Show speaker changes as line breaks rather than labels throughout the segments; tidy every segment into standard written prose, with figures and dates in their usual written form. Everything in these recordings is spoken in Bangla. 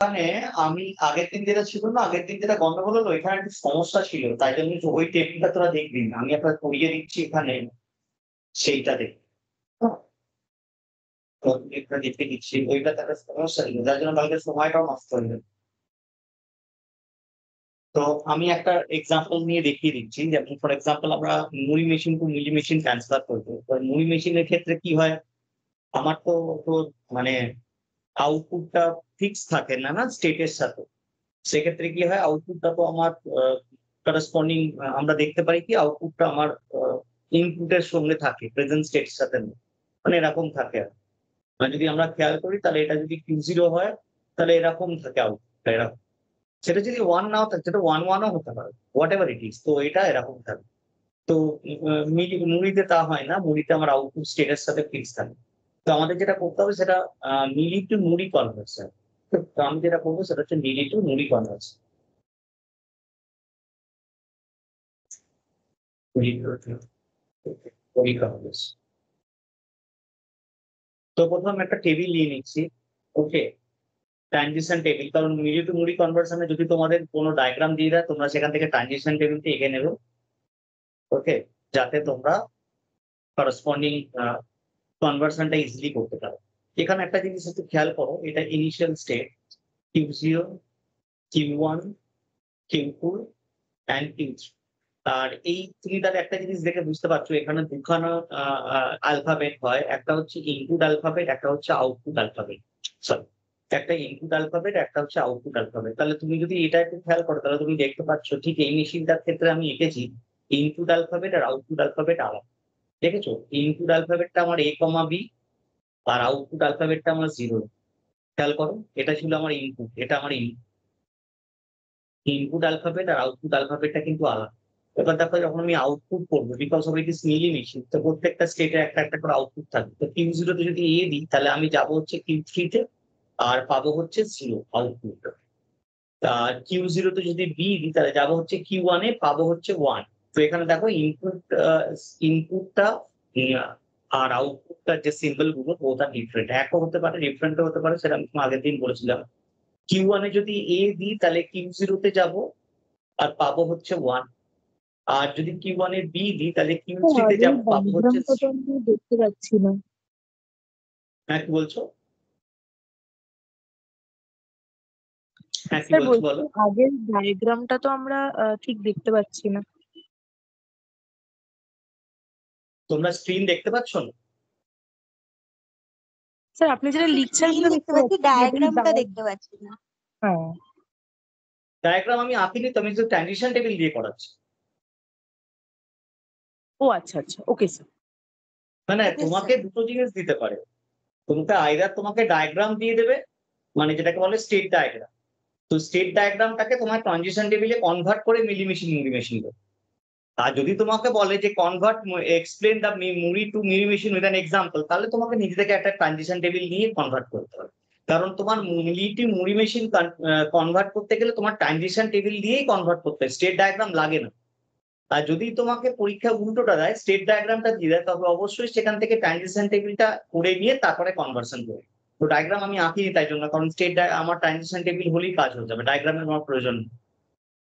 মানে আমি আগের দিন যেটা ছিল না, আগের দিন যেটা গন্ডগোল হলো এখানে একটা সমস্যা ছিল। তাই জন্য ওই টেবিলটা তোরা দেখবি না। আমি একটা করিয়ে দিচ্ছি এখানে সেইটা দেখ। হ্যাঁ, তো এটা দেখে দিচ্ছি। ওইটাতে একটা সমস্যা ছিল। যার জন্য কালকে সময়টাও নষ্ট হয়ে গেল। তো আমি একটা এক্সাম্পল নিয়ে দেখিয়ে দিচ্ছি। যেমন ফর এক্সাম্পল আমরা Moore machine to Mealy machine transfer করবো। তো মুড়ি মেশিনের ক্ষেত্রে কি হয়? আমার তো তোর মানে আউটপুটটা ফিক্স থাকে না স্টেটের সাথে। সেক্ষেত্রে কি হয় আউটপুটটা তো আমার করেসপন্ডিং আমরা দেখতে পারি কি আউটপুটটা আমার ইনপুটের সঙ্গে থাকে প্রেজেন্ট স্টেটের সাথে না। মানে এরকম থাকে আর। মানে যদি আমরা খেয়াল করি তাহলে এটা যদি Q0 হয় তাহলে এরকম থাকে আউটপুটটা এরকম। সেটা যদি 1 নাও থাকে সেটা 1 ও হতে পারে। What ever it is. তো এটা এরকম থাকে। তো মুড়িতে তা হয় না। মুড়িতে আমার আউটপুট স্টেটের সাথে ফিক্স থাকে। তো আমাদের যেটা করতে হবে সেটা মিলি টু মুড়ি কনভার্সন। তো আমি যেটা করবো সেটা হচ্ছে মিলি টু মুড়ি কনভার্সন। তো প্রথম একটা টেবিল নিয়ে নিচ্ছি। ওকে, ট্রানজিশন টেবিল। কারণ মিলি টু মুড়ি কনভার্সনে যদি তোমাদের কোনো ডায়াগ্রাম দিয়ে দেয় তোমরা সেখান থেকে ট্রানজিশন টেবিলটি এঁকে নেবে। ওকে, যাতে তোমরা করসপন্ডিং কনভার্সনটা ইজিলি করতে পারো। এখানে একটা জিনিস একটু খেয়াল করো, এটা initial state Q0, Q1, Q2 and Q3। আর এই তুমি তাহলে একটা জিনিস দেখে বুঝতে পারছো এখানে দুখানা অ্যালফাবেট হয়। একটা হচ্ছে ইনপুট অ্যালফাবেট, একটা হচ্ছে আউটপুট অ্যালফাবেট। সরি, একটা ইনপুট অ্যালফাবেট, একটা হচ্ছে আউটপুট অ্যালফাবেট। তাহলে তুমি যদি এটা একটু খেয়াল করো তাহলে তুমি দেখতে পাচ্ছ ঠিক এই মেশিনটার ক্ষেত্রে আমি এঁকেছি ইনপুট অ্যালফাবেট আর আউটপুট অ্যালফাবেট আলাদা। দেখেছো? ইনপুট অ্যালফাবেটটা আমার A, B আর আউটপুট অ্যালফাবেটটা আমার 0। খেয়াল করো, এটা ছিল আমার ইনপুট, এটা আমার ইনপুট অ্যালফাবেট আর আউটপুট অ্যালফাবেটটা কিন্তু আলাদা। এবার দেখো যখন আমি আউটপুট করবো because of it is Mealy machine, তো প্রত্যেকটা স্টেটে একটা একটা করে আউটপুট থাকবে। তো Q0 তে যদি A দিই তাহলে আমি যাবো হচ্ছে Q3 তে আর পাবো হচ্ছে 0 আউটপুট। আর Q0 তে যদি B দিই তাহলে যাবো হচ্ছে Q1 এ পাবো হচ্ছে 1। তো এখানে দেখো ইনপুটটা আর আউটপুটটার যে সিম্বল গুলো ওটা ডিফারেন্ট। একও হতে পারে, ডিফারেন্টও হতে পারে, সেটা আমি আগের দিন বলেছিলাম। Q1 এ যদি A দিই তাহলে Q0 তে যাবো আর পাবো হচ্ছে 1। আর যদি Q1 এ বি দিই তাহলে Q3 তে
আগের
পাবো হচ্ছে
ডায়াগ্রামটা তো
3।
আমি দেখতে পাচ্ছি না।
হ্যাঁ, কি বলছো? হ্যাঁ, কি
স্যার
বলছো
বলছি
বলো।
আগের ডায়াগ্রামটা তো আমরা ঠিক দেখতে পাচ্ছি না।
তোমরা স্ক্রিন দেখতে পাচ্ছ না?
স্যার আপনি যেটা লিখছেন
স্ক্রিন
সেটা
দেখতে
দেখতে
পাচ্ছি,
পাচ্ছি কিন্তু
ডায়াগ্রামটা দেখতে পাচ্ছি না।
হ্যাঁ।
ডায়াগ্রাম আমি আঁকিনি তো, আমি শুধু ট্রানজিশন টেবিল দিয়ে করাচ্ছি।
ও আচ্ছা আচ্ছা, ওকে স্যার।
মানে
ওকে
তোমাকে
স্যার।
দুটো জিনিস দিতে পারে। তোমাকে আইদার তোমাকে ডায়াগ্রাম দিয়ে দেবে, মানে যেটাকে বলে স্টেট ডায়াগ্রাম। তো স্টেট ডায়াগ্রামটাকে তোমার ট্রানজিশন টেবিলে কনভার্ট করে মিলি মেশিন মুড়ি মেশিন দেবে। আর যদি তোমাকে বলে যে convert explain the Moore to Mealy machine with an example, তাহলে তোমাকে নিজে থেকে একটা ট্রানজিশন টেবিল নিয়ে কনভার্ট করতে হবে। কারণ তোমার মিলি টু মুড়ি মেশিন কনভার্ট করতে গেলে তোমার ট্রানজিশন টেবিল দিয়েই কনভার্ট করতে হয়, স্টেট ডায়াগ্রাম লাগে না। আর যদি তোমাকে পরীক্ষা উল্টোটা দেয়, স্টেট ডায়াগ্রামটা দিয়ে দেয়, তবে অবশ্যই সেখান থেকে ট্রানজিশন টেবিলটা করে নিয়ে তারপরে কনভার্সন করে। তো ডায়াগ্রাম আমি আঁকিনি তাই জন্য, কারণ আমার ট্রানজিশন টেবিল হলেই কাজ হয়ে যাবে, ডায়াগ্রামের আমার প্রয়োজন নেই।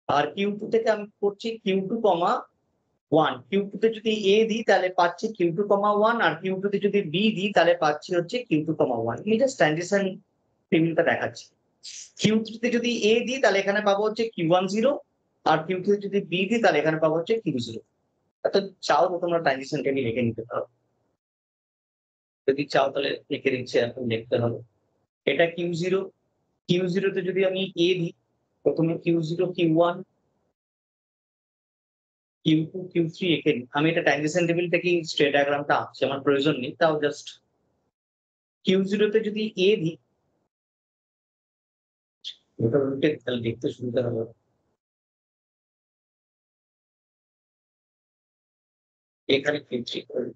আর Q2 থেকে আমি করছি Q2, 1। Q2 তে যদি A দিই তাহলে পাচ্ছি Q2, 1, আর Q2 তে যদি B দিই তাহলে পাচ্ছি হচ্ছে Q2, 1। আমি জাস্ট ট্রানজিশন টেবিলটা দেখাচ্ছি। Q3 তে যদি A দিই তাহলে এখানে পাবো হচ্ছে Q10, আর Q3 তে যদি B দিই তাহলে এখানে পাবো হচ্ছে Q0। অর্থাৎ চাও তো তোমরা ট্রানজিশন টেবিল লিখে নিতে পারো। যদি চাও তাহলে লিখে দিচ্ছি, এখন দেখতে হবে। এটা Q0 তে যদি আমি A দিই, প্রথমে Q0, Q1, Q2, Q3 এঁকে নিই। আমি এটা ট্রানজিশন টেবিল থেকেই স্টেট ডায়াগ্রামটা আঁকছি, আমার প্রয়োজন নেই, তাও জাস্ট Q0 তে যদি A দিই, ওটা উল্টে তাহলে দেখতে সুবিধা হবে। এখানে Q3 করে।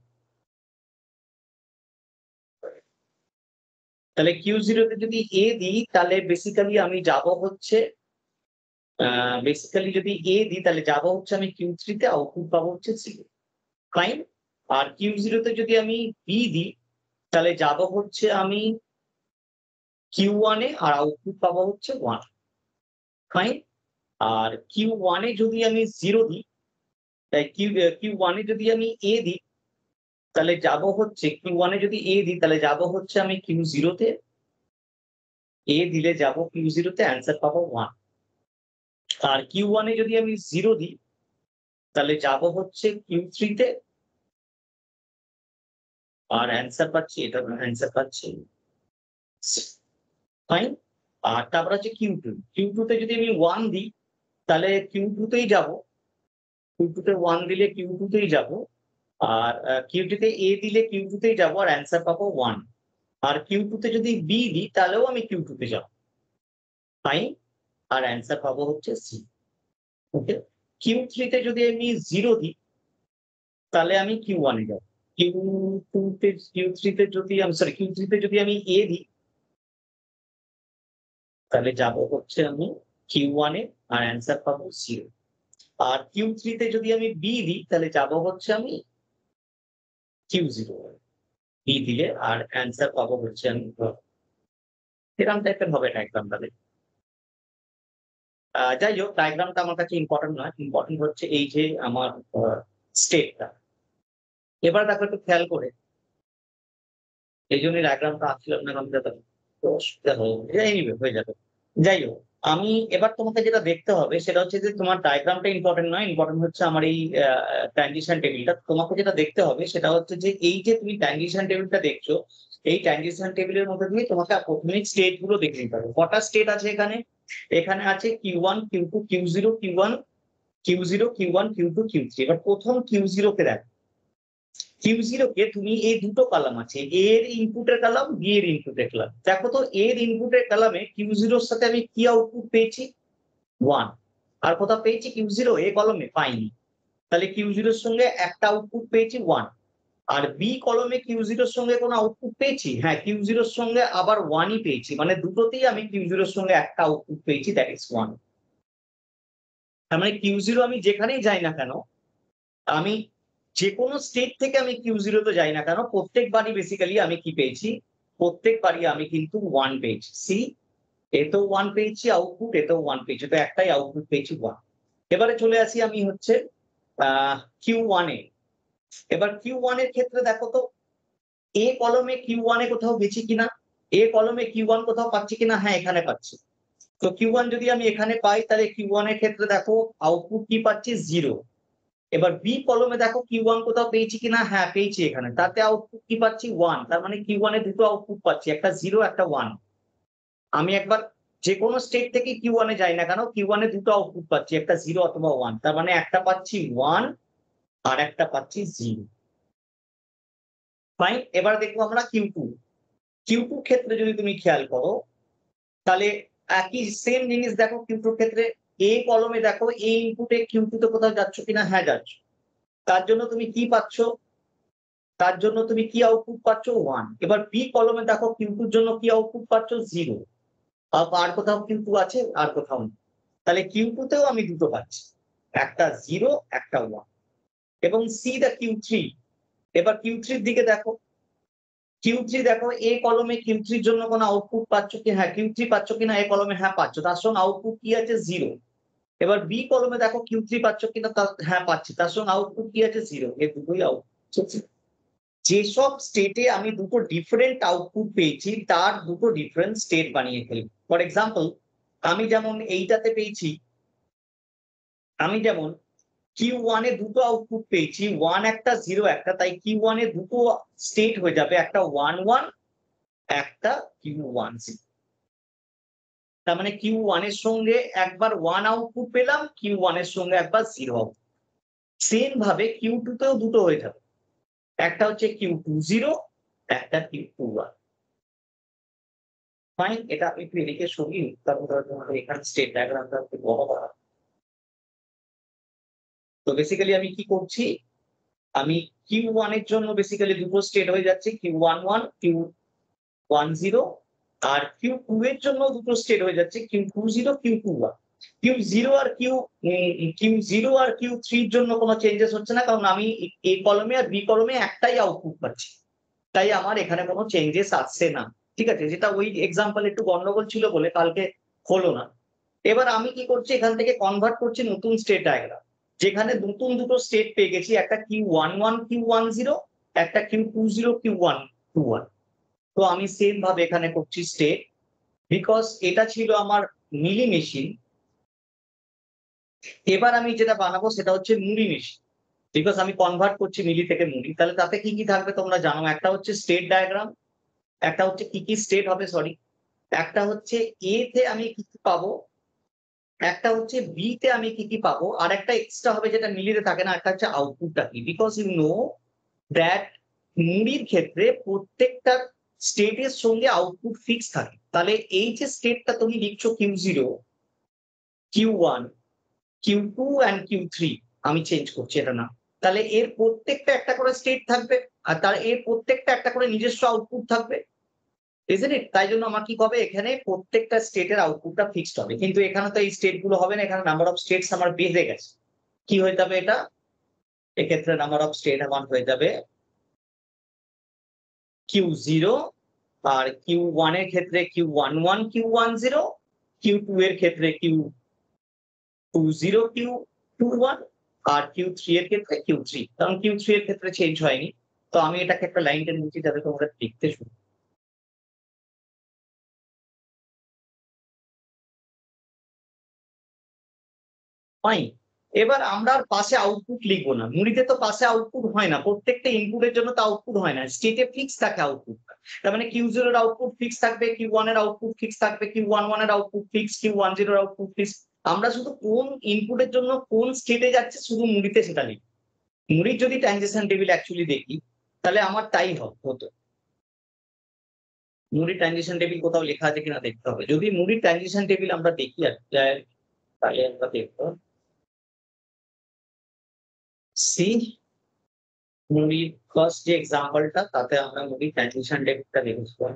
তাহলে Q0 তে যদি A দিই তাহলে বেসিক্যালি আমি যাব হচ্ছে বেসিক্যালি যদি A দিই তাহলে যাব হচ্ছে আমি Q3 তে, আউটপুট পাবো হচ্ছে 0। ফাইন। আর Q0 তে যদি আমি B দিই তাহলে যাব হচ্ছে আমি Q1 এ আর আউটপুট পাবো হচ্ছে 1, ফাইন। আর Q1 এ যদি আমি 0 দিই, তাই Q1 এ যদি আমি A দিই, তাহলে যাব হচ্ছে Q1 এ যদি A দিই তাহলে যাব হচ্ছে আমি Q0 তে। A দিলে যাব Q0 তে, অ্যান্সার পাবো 1। আর Q1 এ যদি আমি 0 দিই তাহলে যাব হচ্ছে Q3 তে, আর অ্যান্সার পাচ্ছি, এটা অ্যান্সার পাচ্ছি, ফাইন। আর তারপর হচ্ছে Q2 তে যদি আমি 1 দিই তাহলে Q2 তেই যাব। Q2 তে 1 দিলে Q2 তেই যাব। আর Q2 তে A দিলে Q2 তেই যাব, আর অ্যান্সার পাবো 1। আর Q2 তে যদি B দিই তাহলেও আমি Q2 তে যাব, ফাইন। আর অ্যান্সার পাবো হচ্ছে C। ওকে। Q3 তে যদি আমি 0 দিই তাহলে আমি Q1 এ যাব। Q3 তে যদি আমি Q3 তে যদি আমি A দিই তাহলে যাব হচ্ছে আমি Q1 এ, আর অ্যান্সার পাবো 0। আর Q3 তে যদি আমি B দিই তাহলে যাব হচ্ছে আমি Q0, B দিলে, আর অ্যান্সার পাবো হচ্ছে আমি এরকম টাইপের হবে ডায়াগ্রামটা। যাই হোক, ডায়াগ্রামটা আমার কাছে ইম্পর্টেন্ট নয়, ইম্পর্টেন্ট হচ্ছে এই যে আমার স্টেটটা। এবার দেখো একটু খেয়াল করে, এই জন্য ডায়াগ্রামটা আঁকছিলাম না, আমি যাতে অসুবিধা হয়ে যাবে। যাই হোক, আমি এবার তোমাকে যেটা দেখতে হবে সেটা হচ্ছে যে তোমার ডায়াগ্রামটা ইম্পর্টেন্ট নয়, ইম্পর্টেন্ট হচ্ছে আমার এই ট্রানজিশন টেবিলটা। তোমাকে যেটা দেখতে হবে সেটা হচ্ছে যে এই যে তুমি ট্রানজিশন টেবিলটা দেখছো, এই ট্রানজিশন টেবিলের মধ্যে দিয়ে তোমাকে প্রথমে স্টেট গুলো দেখে নিতে হবে। কটা স্টেট আছে এখানে? এখানে আছে Q1, Q2, Q0, Q1, Q0, Q1, Q2, Q3। এবার প্রথম Q0 কে দেখো। Q0 কে তুমি এই দুটো কলাম আছে, A এর ইনপুটের কলাম, B এর ইনপুটের কলাম। দেখো তো A এর ইনপুটের কলামে Q0 এর সাথে আমি কি আউটপুট পেয়েছি? 1। আর কোথাও পেয়েছি Q0 A কলমে? পাইনি। তাহলে Q0 এর সঙ্গে একটা আউটপুট পেয়েছি 1। আর B কলমে Q0 এর সঙ্গে কোনো আউটপুট পেয়েছি? হ্যাঁ, Q0 এর সঙ্গে আবার 1 ই পেয়েছি, মানে দুটোতেই আমি Q0 এর সঙ্গে একটা আউটপুট পেয়েছি, দ্যাট ইজ 1। তার মানে Q0 আমি যেখানেই যাই না কেন, আমি যেকোনো স্টেট থেকে আমি Q0 তে যাই না কেন, প্রত্যেকবারই বেসিক্যালি আমি কি পেয়েছি? প্রত্যেকবারই আমি কিন্তু 1 পেয়েছি। সি, এতেও 1 পেয়েছি আউটপুট, এতেও 1 পেয়েছি, তো একটাই আউটপুট পেয়েছি 1। এবারে চলে আসি আমি হচ্ছে Q1 এ। এবার Q1 এর ক্ষেত্রে দেখো তো, A কলমে Q1 এ কোথাও পেয়েছি কিনা? A কলমে Q1 কোথাও পাচ্ছি কিনা? হ্যাঁ, এখানে পাচ্ছি। তো Q1 যদি আমি এখানে পাই তাহলে Q1 এর ক্ষেত্রে দেখো আউটপুট কি পাচ্ছি? 0। এবার B কলমে দেখো Q1 কোথাও পেয়েছি কিনা? হ্যাঁ, পেয়েছি এখানে। তাতে আউটপুট কি পাচ্ছি? 1। তার মানে Q1 এ দুটো আউটপুট পাচ্ছি, একটা 0, একটা 1। আমি একবার যেকোনো স্টেট থেকে Q1 এ যাই না কেন, Q1 এ দুটো আউটপুট পাচ্ছি, একটা 0 অথবা 1। তার মানে একটা পাচ্ছি 1, আর একটা পাচ্ছি 0। ফাইন। এবার দেখবো আমরা Q2 ক্ষেত্রে যদি তুমি খেয়াল করো তাহলে একই সেম জিনিস দেখো। Q2 ক্ষেত্রে A কলমে দেখো A ইনপুটে Q2 তে কোথাও যাচ্ছ কিনা? হ্যাঁ, যাচ্ছ। তার জন্য তুমি কি পাচ্ছ? তার জন্য তুমি কি আউটপুট পাচ্ছ? 1। এবার B কলমে দেখো Q2 এর জন্য কি আউটপুট পাচ্ছ? 0। আর কোথাও Q2 আছে? আর কোথাও নেই। তাহলে Q2 তেও আমি দুটো পাচ্ছি, একটা 0, একটা 1। এবং সি দা Q3। এবার Q3 এর দিকে দেখো, Q3 দেখো A কলমে Q3 এর জন্য কোনো আউটপুট পাচ্ছ কি? হ্যাঁ, Q3 পাচ্ছ কিনা? A কলমে হ্যাঁ পাচ্ছ, তার সঙ্গে আউটপুট কি আছে? 0। এবার B কলমে দেখো Q3 পাচ্ছ কিনা? হ্যাঁ, পাচ্ছি, তার সঙ্গে আউটপুট কি আছে? 0। এই দুটোই আউটপুট। যেসব স্টেটে আমি দুটো ডিফারেন্ট আউটপুট পেয়েছি তার দুটো ডিফারেন্ট স্টেট বানিয়ে ফেলি। ফর এক্সাম্পল, আমি যেমন এইটাতে পেয়েছি, আমি যেমন Q1 এ দুটো আউটপুট পেয়েছি, 1 একটা, 0 একটা। তাই Q1 এ দুটো স্টেট হয়ে যাবে, একটা 1 1, একটা Q1 0। তার মানে Q1 এর সঙ্গে একবার 1 আউটপুট পেলাম, Q1 এর সঙ্গে একবার 0 আউটপুট। সেম ভাবে Q2 তেও দুটো হয়ে যাবে, একটা হচ্ছে Q20, একটা Q21। ফাইন। এটা আমি একটু এদিকে সরিয়ে নিই, কারণ তোমাদের এখানে স্টেট ডায়াগ্রামটা একটু বড় করা। তো বেসিক্যালি আমি কি করছি, আমি Q1 এর জন্য বেসিক্যালি দুটো স্টেট হয়ে যাচ্ছে, Q11, Q10। আর Q2 এর জন্য দুটো স্টেট হয়ে যাচ্ছে, Q20, Q21। Q0 আর Q0 আর Q3 এর জন্য কোনো চেঞ্জেস হচ্ছে না, কারণ আমি A কলমে আর B কলমে একটাই আউটপুট পাচ্ছি। তাই আমার এখানে কোনো চেঞ্জেস আসছে না। ঠিক আছে, যেটা ওই এক্সাম্পল একটু গন্ডগোল ছিল বলে কালকে হলো না। এবার আমি কি করছি, এখান থেকে কনভার্ট করছি নতুন স্টেট ডায়াগ্রাম, যেখানে নতুন দুটো স্টেট পেয়ে গেছি, একটা Q11 Q10, একটা Q20 Q1 তো আমি সেম ভাবে এখানে করছি স্টেট, বিকজ এটা ছিল আমার মিলি মেশিন। এবার আমি যেটা বানাবো সেটা হচ্ছে মুড়ি মেশিন, বিকজ আমি কনভার্ট করছি মিলি থেকে মুড়ি। তাহলে তাতে কি কি থাকবে তোমরা জানো, একটা হচ্ছে স্টেট ডায়াগ্রাম, একটা হচ্ছে কি কি স্টেট হবে, সরি, একটা হচ্ছে এ তে আমি কি কি পাবো, একটা হচ্ছে বি তে আমি কি কি পাবো, আর একটা এক্সট্রা হবে যেটা মিলিতে থাকে না, একটা হচ্ছে আউটপুটটা কি। বিকজ ইউ নো দ্যাট মুড়ির ক্ষেত্রে প্রত্যেকটা স্টেটের সঙ্গে আউটপুট ফিক্স থাকে। তাহলে এই যে স্টেটটা তুমি লিখছো Q0, Q1, Q2 and Q3, আমি চেঞ্জ করছি এটা না, তাহলে এর প্রত্যেকটা একটা করে স্টেট থাকবে, আর তার এর প্রত্যেকটা একটা করে নিজস্ব আউটপুট থাকবে, ইজন্ট ইট? তাই জন্য আমার কি হবে, এখানে প্রত্যেকটা স্টেটের আউটপুটটা ফিক্সড হবে। কিন্তু এখানে তো এই স্টেট গুলো হবে না, এখানে নাম্বার অফ স্টেটস আমার বেড়ে গেছে। কি হয়ে যাবে এটা, এক্ষেত্রে নাম্বার অফ স্টেট আমার হয়ে যাবে Q0, আর Q1 এর ক্ষেত্রে Q11 Q10, Q2 এর ক্ষেত্রে Q20 Q21, আর Q3 এর ক্ষেত্রে Q3, কারণ Q3 এর ক্ষেত্রে চেঞ্জ হয়নি। তো আমি এটাকে একটা লাইন টেনে নিচ্ছি যাতে তোমরা দেখতে শুরু। ফাইন। এবার আমরা আর পাশে আউটপুট লিখবো না, মুড়িতে তো পাশে আউটপুট হয় না, প্রত্যেকটা ইনপুটের জন্য তো আউটপুট হয় না, স্টেটে ফিক্স থাকে আউটপুট। তার মানে Q0 এর আউটপুট ফিক্স থাকবে, Q1 এর আউটপুট ফিক্স থাকবে, Q11 এর আউটপুট ফিক্স, Q10 এর আউটপুট ফিক্স। আমরা শুধু কোন ইনপুটের জন্য কোন স্টেটে যাচ্ছে শুধু মুড়িতে সেটা লিখি। মুড়ির যদি ট্রানজিশন টেবিল অ্যাকচুয়ালি দেখি, তাহলে আমার তাই হতো। মুড়ির ট্রানজিশন টেবিল কোথাও লেখা আছে কিনা দেখতে হবে। যদি মুড়ির ট্রানজিশন টেবিল আমরা দেখি তাহলে আমরা দেখবো সি মুভির ফার্স্ট যে এক্সাম্পলটা, তাতে আমরা মুভি ট্রানজিশন টেবিলটা দেখেছিলাম।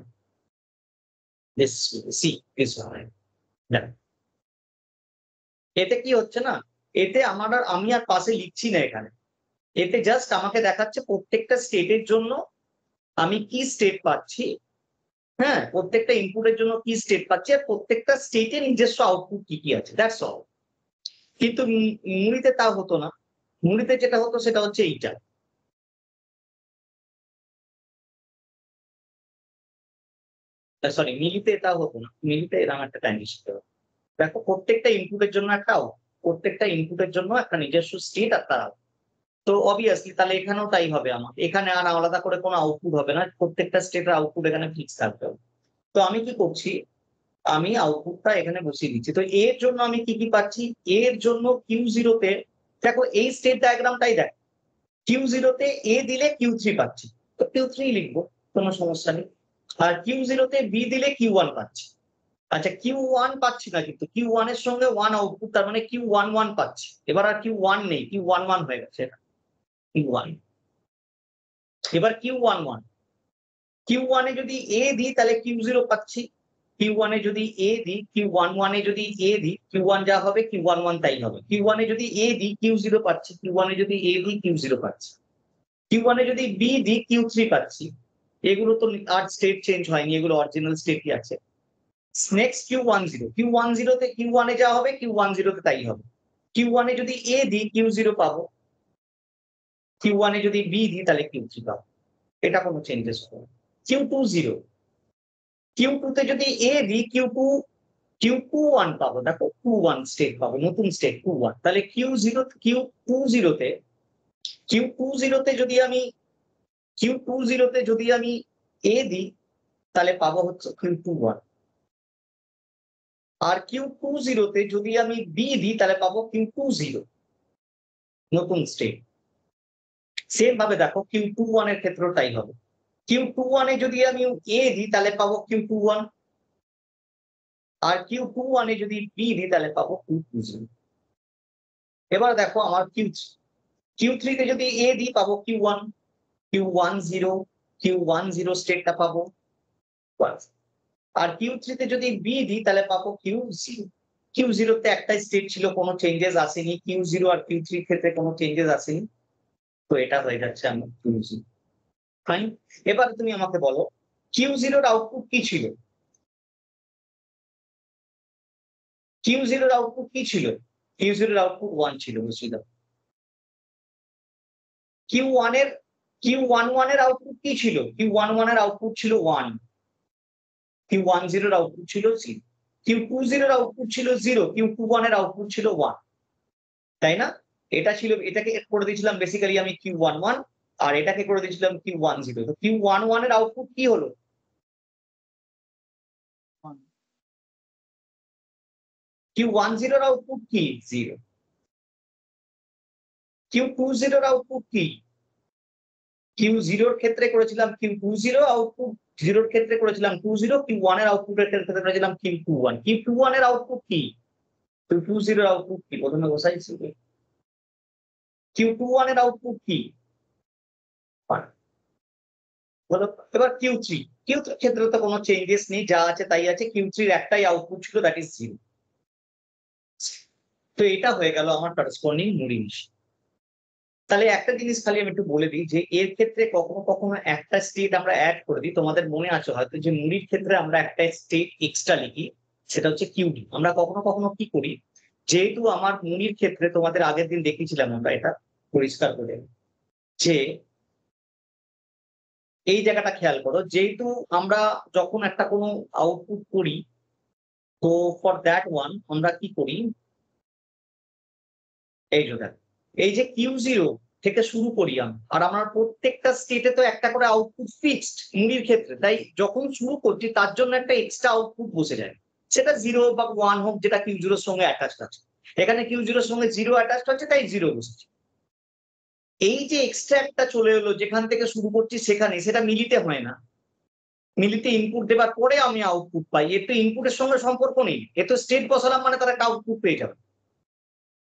This C this one. এতে কি হচ্ছে না, এতে আমি আর পাশে লিখছি না এখানে, এতে জাস্ট আমাকে দেখাচ্ছে প্রত্যেকটা স্টেটের জন্য আমি কি স্টেট পাচ্ছি। হ্যাঁ, প্রত্যেকটা ইনপুটের জন্য কি স্টেট পাচ্ছি, আর প্রত্যেকটা স্টেটের নিজস্ব আউটপুট কি কি আছে, দ্যাটস অল। কিন্তু মুভিতে তা হতো না, মুভিতে যেটা হতো সেটা হচ্ছে এইটা। সরি, মিলিতে এটা হতো না, মিলিতে এরকম একটা ট্রানজিশন হতো। দেখো প্রত্যেকটা ইনপুটের জন্য একটা প্রত্যেকটা ইনপুটের জন্য একটা নিজস্ব স্টেট আর তার output। তো অবভিয়াসলি তাহলে এখানেও তাই হবে, আমার এখানে আর আলাদা করে কোনো আউটপুট হবে না, প্রত্যেকটা স্টেটের আউটপুট এখানে ফিক্স থাকবে। তো আমি কি করছি, আমি আউটপুটটা এখানে বসিয়ে দিচ্ছি। তো এর জন্য আমি কি কি পাচ্ছি, এর জন্য Q0 তে দেখো এই স্টেট ডায়াগ্রামটাই দেখ, Q0 তে এ দিলে Q3 পাচ্ছি, তো Q3 লিখবো, কোনো সমস্যা নেই। আর Q0 তে বি দিলে Q1 পাচ্ছি। আচ্ছা, Q1 পাচ্ছি না, কিন্তু Q1 এর সঙ্গে 1 আউটপুট, তার মানে Q11 পাচ্ছি। এবার আর Q1 নেই, Q11 হয়ে গেছে এটা Q1। এবার Q1 এ যদি এ দিই তাহলে Q0 পাচ্ছি, Q1 এ যদি এ দিই, Q11 এ যদি এ দিই, Q1 যা হবে Q11 তাই হবে। Q1 এ যদি এ দিই Q0 পাচ্ছি, Q1 এ যদি এ দিই Q0 পাচ্ছি, Q1 এ যদি বি দিই Q3 পাচ্ছি। এগুলো তো আর স্টেট চেঞ্জ হয়নি, এগুলো অরিজিনাল স্টেটই আছে। নেক্সট Q10 তে Q1 এ যা হবে Q10 তে তাই হবে। Q1 এ যদি এ দিই Q0 পাবো, Q1 এ যদি বি দিই তাহলে Q3 পাবো। এটা কোনো চেঞ্জেস হবে না। Q20, Q2 তে যদি এ দিই Q21 পাবো, দেখো 21 স্টেট পাবো, নতুন স্টেট 21। তাহলে Q20 তে Q20 তে যদি আমি Q20 তে যদি আমি এ দিই তাহলে পাবো হচ্ছে Q21, আর Q20 তে যদি আমি বি দিই তাহলে পাবো Q20, নতুন স্টেট। সেম ভাবে দেখো Q21 এর ক্ষেত্রেও তাই হবে। Q21 এ যদি আমি এ দিই তাহলে পাবো Q21, আর Q21 এ যদি বি দিই তাহলে পাবো Q20। এবার দেখো আমার Q3 তে যদি এ দিই পাবো Q1, Q10 স্টেটটা পাবো। আর Q3 তে যদি বি দিই তাহলে পাবো Q0 তে একটাই স্টেট ছিল, কোনো চেঞ্জেস আসেনি, Q0 আর Q3 ক্ষেত্রে কোনো চেঞ্জেস আসেনি। তো এটা হয়ে যাচ্ছে আমার Q0। ফাইন। এবার তুমি আমাকে বলো Q0 এর আউটপুট কি ছিল? Q0 এর আউটপুট কি ছিল? Q0 এর আউটপুট 1 ছিল, বুঝলি তো? Q1 এর Q11 এর আউটপুট কি ছিল? Q11 এর আউটপুট ছিল 1, Q10 এর আউটপুট ছিল 0, Q20 এর আউটপুট ছিল 0, Q21 এর আউটপুট ছিল 1, তাই না? এটা ছিল, এটাকে করে দিয়েছিলাম বেসিক্যালি আমি Q11 আর এটাকে করে দিয়েছিলাম Q10। তো Q11 এর আউটপুট কি হলো? Q10 এর আউটপুট কি? 0। Q20 এর আউটপুট কি? Q0 এর ক্ষেত্রে করেছিলাম Q20 আউটপুট, 0 এর ক্ষেত্রে করেছিলাম Q0, Q1 এর আউটপুটের ক্ষেত্রে করেছিলাম Q21। Q21 এর আউটপুট কি? Q20 এর আউটপুট কি? প্রথমে বসাইছি। Q21 এর আউটপুট কি? বলো। এবার Q3 এর ক্ষেত্রে তো কোনো চেঞ্জেস নেই, যা আছে তাই আছে। Q3 এর একটাই আউটপুট ছিল, দ্যাট ইজ 0। তো এটা হয়ে গেল আমার করসপন্ডিং মুড়ি মিশিয়ে। তাহলে একটা জিনিস খালি আমি একটু বলে দিই যে এর ক্ষেত্রে কখনো কখনো একটা স্টেট আমরা অ্যাড করে দিই। তোমাদের মনে আছে হয়তো যে মুড়ির ক্ষেত্রে আমরা একটা স্টেট এক্সট্রা লিখি, সেটা হচ্ছে কিউডি। আমরা কখনো কখনো কি করি, যেহেতু আমার মুড়ির ক্ষেত্রে তোমাদের আগের দিন দেখিয়েছিলাম আমরা এটা পরিষ্কার করে, যে এই জায়গাটা খেয়াল করো, যেহেতু আমরা যখন একটা কোনো আউটপুট করি, তো ফর দ্যাট ওয়ান আমরা কি করি, এই যে দেখো, এই যে Q0 থেকে শুরু করি আমরা, আর আমার প্রত্যেকটা স্টেটে তো একটা করে আউটপুট ফিক্সড মুড়ির ক্ষেত্রে, তাই যখন শুরু করছি তার জন্য একটা এক্সট্রা আউটপুট বসে যায়, সেটা 0 বা 1 হোক, যেটা Q0 এর সঙ্গে অ্যাটাচড আছে। এখানে Q0 এর সঙ্গে 0 অ্যাটাচড আছে, তাই 0 বসেছে। এই যে এক্সট্রা একটা চলে এলো যেখান থেকে শুরু করছি সেখানে, সেটা মিলিতে হয় না। মিলিতে ইনপুট দেওয়ার পরে আমি আউটপুট পাই, এর তো ইনপুটের সঙ্গে সম্পর্ক নেই, এ তো স্টেট বসালাম মানে তার একটা আউটপুট পেয়ে যাবে।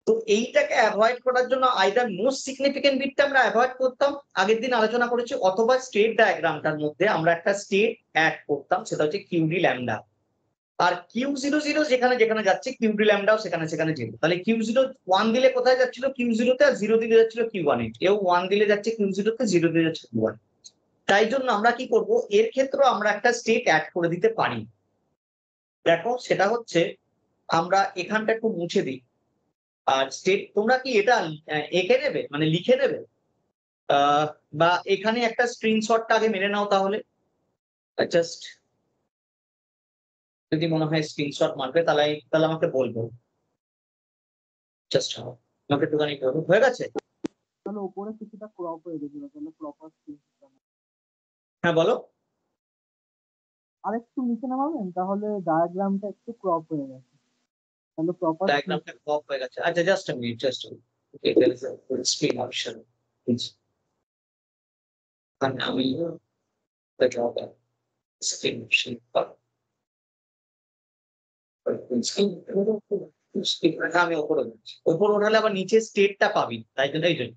তো এইটাকে অ্যাভয়েড করার জন্য আইদার মোস্ট সিগনিফিকেন্ট বিটটা আমরা অ্যাভয়েড করতাম, আগের দিন আলোচনা করেছি, অথবা স্টেট ডায়াগ্রামটার মধ্যে আমরা একটা স্টেট অ্যাড করতাম, সেটা হচ্ছে কিউডি ল্যামডা। আর Q00 যেখানে যেখানে যাচ্ছে কিউডি ল্যামডাও সেখানে সেখানে যেত। তাহলে Q0 1 দিলে কোথায় যাচ্ছিল? Q0 তে, আর 0 দিলে যাচ্ছিল Q1 এ। এও 1 দিলে যাচ্ছে Q0 তে, 0 দিলে যাচ্ছে Q1। তাই জন্য আমরা কি করব, এর ক্ষেত্রেও আমরা একটা স্টেট অ্যাড করে দিতে পারি। দেখো সেটা হচ্ছে, আমরা এখানটা একটু মুছে দিই। আর স্টেট তোমরা কি এটা এঁকে নেবে, মানে লিখে নেবে, বা এখানে একটা স্ক্রিনশটটা আগে মেরে নাও তাহলে। জাস্ট যদি মনে হয় স্ক্রিনশট মারবে, তাহলে তাহলে আমাকে বলবো। জাস্ট আমাকে একটুখানি বলবো, হয়ে গেছে?
তাহলে উপরে কিছুটা ক্রপ হয়ে গেছিল, তাহলে প্রপার
হ্যাঁ বলো।
আরেকটু নিচে নামাবেন, তাহলে ডায়াগ্রামটা একটু ক্রপ হয়ে গেছে, তাহলে প্রপার
ডায়াগ্রামটা কপ হয়ে গেছে। আচ্ছা just a minute, just okay, there is a full screen option. কারণ আমি দেখাবো স্ক্রিন অপশন পাবো। আমি ওপরে উঠছি, ওপর উঠালে আবার নিচে স্টেটটা পাবি, তাই জন্য এই জন্য।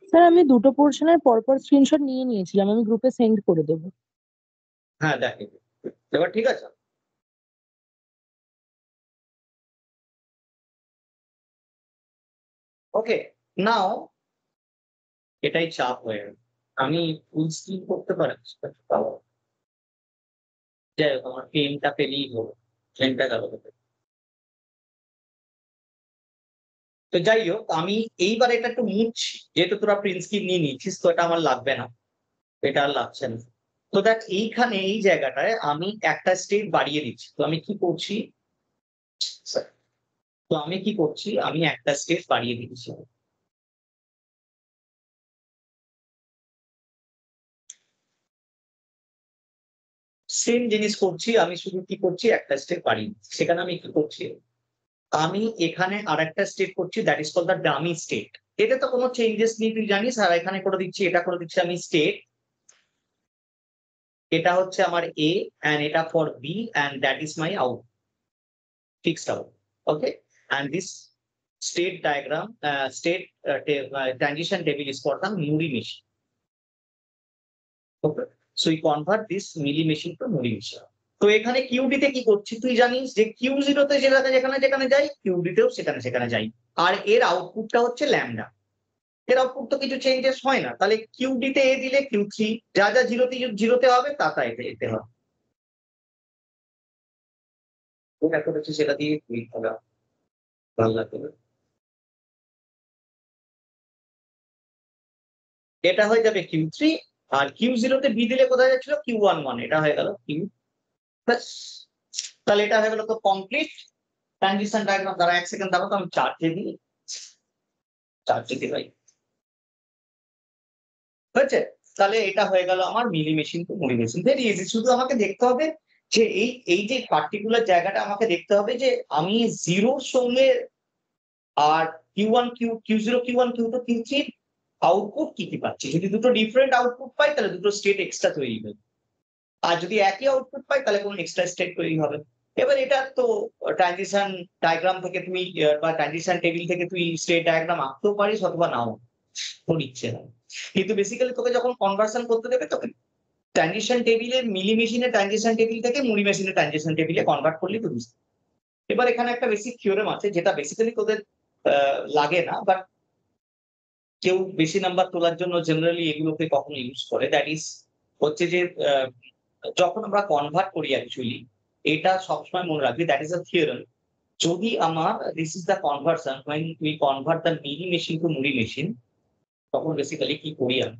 স্যার আমি দুটো পোর্শনের পরপর স্ক্রিনশট নিয়ে নিয়েছিলাম, আমি গ্রুপে সেন্ড করে দেবো।
হ্যাঁ দেখ, এবার ঠিক আছে। ওকে, নাও এটাই চাপ হয়ে গেল। আমি ফুল স্ক্রিন করতে পারি, যাই হোক আমার পেনটা পেলেই হলো, পেনটা গেল। তো যাই হোক, আমি এইবার এটা একটু মুছছি, যেহেতু তোরা প্রিন্ট স্ক্রিন নিয়ে নিচ্ছিস, তো এটা আমার লাগবে না, এটা আর লাগছে না। তো দেখ এইখানে এই জায়গাটায় আমি একটা স্টেট বাড়িয়ে দিচ্ছি। তো আমি কি করছি, আমি একটা স্টেট বাড়িয়ে দিচ্ছি। সেম জিনিস করছি, আমি শুধু কি করছি, একটা স্টেপ বাড়িয়ে দিচ্ছি। সেখানে আমি কি করছি, আমি এখানে আর একটা স্টেট করছি, that is call the dummy state. এতে তো কোনো চেঞ্জেস নেই তুই জানিস, আর এখানে করে দিচ্ছি, এটা করে দিচ্ছি আমি স্টেট। এটা হচ্ছে আমার এ, অ্যান্ড এটা for B, and that is my out, fixed out. Okay, and this state diagram, state transition table is for the Muri machine. Okay, so we convert this Mili machine to Muri machine. তো এখানে কিউডি তে কি করছি তুই জানিস, যে Q0 তে যেখানে যেখানে যেখানে যাই, কিউডি তেও সেখানে সেখানে যাই, আর এর আউটপুটটা হচ্ছে ল্যামডা। এর আউটপুট তো কিছু চেঞ্জেস হয় না, তাহলে কিউডি তে এ দিলে Q3, যা যা জিরোতে হবে তা তা এতে হবে। এটা করেছি সেটা দিয়ে ভালো লাগবে। এটা হয়ে যাবে Q3, আর Q0 তে বি দিলে কোথায় যাচ্ছিল Q11, এটা হয়ে গেল Q প্লাস। তাহলে এটা হয়ে গেল তো কমপ্লিট ট্রানজিশন ডায়াগ্রাম। দ্বারা 1 সেকেন্ড দাঁড়াও, তো আমি চার্জে দিই ভাই, হয়েছে? তাহলে এটা হয়ে গেল আমার মিলি machine to Moore machine. Very easy, শুধু আমাকে দেখতে হবে যে এই যে পার্টিকুলার জায়গাটা আমাকে দেখতে হবে যে আমি জিরোর সঙ্গে আর Q1 Q0 Q1 Q2 Q3 output কি কি পাচ্ছি। যদি দুটো ডিফারেন্ট আউটপুট পাই তাহলে দুটো স্টেট এক্সট্রা তৈরি হবে, আর যদি একই আউটপুট পাই তাহলে কোনো এক্সট্রা স্টেট তৈরি হবে। এবার এটা তো ট্রানজিশন ডায়াগ্রাম থেকে তুমি বা ট্রানজিশন টেবিল থেকে তুই স্টেট ডায়াগ্রাম আঁকতেও পারিস অথবা নাও, তোর ইচ্ছে হয়। কিন্তু বেসিক্যালি তোকে যখন কনভার্সন করতে দেবে তোকে ট্রানজিশন টেবিলে মিলি মেশিনের ট্রানজিশন টেবিল থেকে মুড়ি মেশিনের ট্রানজিশন টেবিলে কনভার্ট করলে তো বুঝতে। এবার এখানে একটা বেসিক থিওরেম আছে যেটা বেসিক্যালি তোদের লাগে না, বাট কেউ বেশি নাম্বার তোলার জন্য জেনারেলি এগুলোকে কখনো ইউজ করে। দ্যাট ইজ হচ্ছে যে যখন আমরা কনভার্ট করি অ্যাকচুয়ালি, এটা সবসময় মনে রাখবি, দ্যাট ইজ আ থিওরেম। যদি আমার this is the conversion when we convert the Mealy machine to Moore machine, তখন বেসিক্যালি কি করি আমি,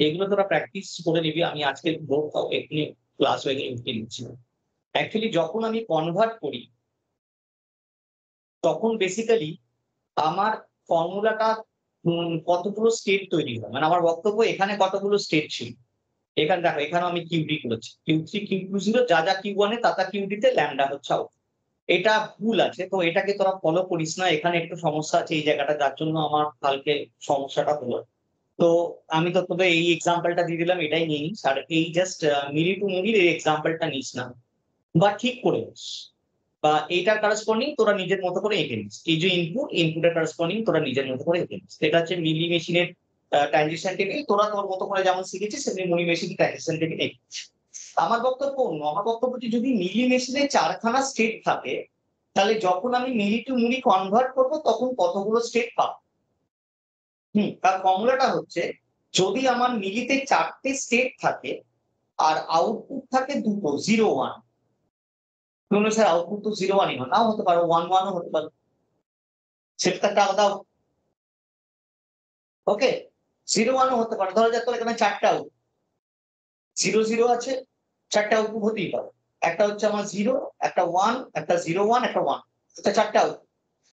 এগুলো তোরা প্র্যাকটিস করে নিবি। আমি আজকে এক্ষুনি ক্লাস হয়ে গেলে উঠে নিচ্ছি। অ্যাকচুয়ালি যখন আমি কনভার্ট করি তখন বেসিক্যালি আমার ফর্মুলাটা কতগুলো স্টেট তৈরি হয়, মানে আমার বক্তব্য এখানে কতগুলো স্টেট ছিল। এখানে দেখো, এখানে আমি কিউডি করেছি, Q3 Q20, যা যা Q1 এ তা তা কিউডিতে, ল্যামডা হচ্ছে আউট। এটা ভুল আছে, তো এটাকে তোরা ফলো করিস না। এখানে একটু সমস্যা আছে এই জায়গাটা, যার জন্য আমার কালকে সমস্যাটা হলো। তো আমি তো তোদের এই এক্সাম্পলটা দিয়ে দিলাম, এটাই নিয়ে নিস। আর এই জাস্ট মিলি টু মুভির এই এক্সাম্পলটা নিস না, বা ঠিক করে নিস, বা এইটার কারেসপন্ডিং তোরা নিজের মতো করে এঁকে নিস। এই যে ইনপুটের কারেসপন্ডিং তোরা নিজের মতো করে এঁকে নিস। এটা হচ্ছে মিলি মেশিনের ট্রানজিশন টেবিল, তোরা তোর মতো করে যেমন শিখেছিস সেমনি মুনি মেশিন ট্রানজিশন টেবিল এঁকে নিস। আমার বক্তব্য অন্য, আমার বক্তব্য যে যদি মিলি মেশিনে 4খানা স্টেট থাকে, তাহলে যখন আমি মিলি টু মুনি কনভার্ট করবো তখন কতগুলো স্টেট পাবো। তার ফর্মুলাটা হচ্ছে, যদি আমার মিলিতে 4টে স্টেট থাকে আর আউটপুট থাকে দুটো 0 1, স্যার আউটপুট তো 0 1ই হয়, নাও হতে পারো 1 1ও হতে পারে, সেটা একটা আলাদা। ওকে, 0 1ও হতে পারে। ধরো যাক তোর এখানে 4টা আউট 0 0 আছে, 4টা আউটপুট হতেই পারে। একটা হচ্ছে আমার 0, একটা 1, একটা 0 1, একটা 1, এটা 4টা আউট।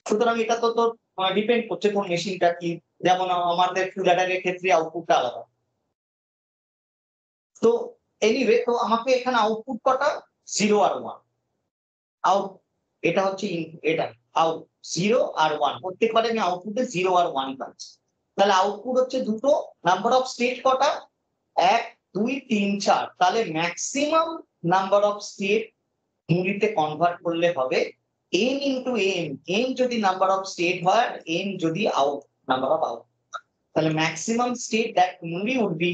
সুতরাং এটা তো তোর ডিপেন্ড করছে কোন মেশিনটা কি। যেমন আমাদের ফিউজারের ক্ষেত্রে আউটপুটটা আলাদা। তো এনিওয়ে, তো আমাকে এখানে আউটপুট কটা 0 আর 1 আউট, এটা হচ্ছে এটা আউট 0 আর 1, প্রত্যেকবারে আমি আউটপুটে 0 আর 1 পাচ্ছি। তাহলে আউটপুট হচ্ছে দুটো, নাম্বার অফ স্টেট কটা 1 2 3 4, তাহলে ম্যাক্সিমাম নাম্বার অফ স্টেট মুড়িতে কনভার্ট করলে হবে n ইনটু n। n যদি নাম্বার অফ স্টেট হয় আর n যদি আউট নাম্বার অফ আউট, তাহলে maximum state that Moore would be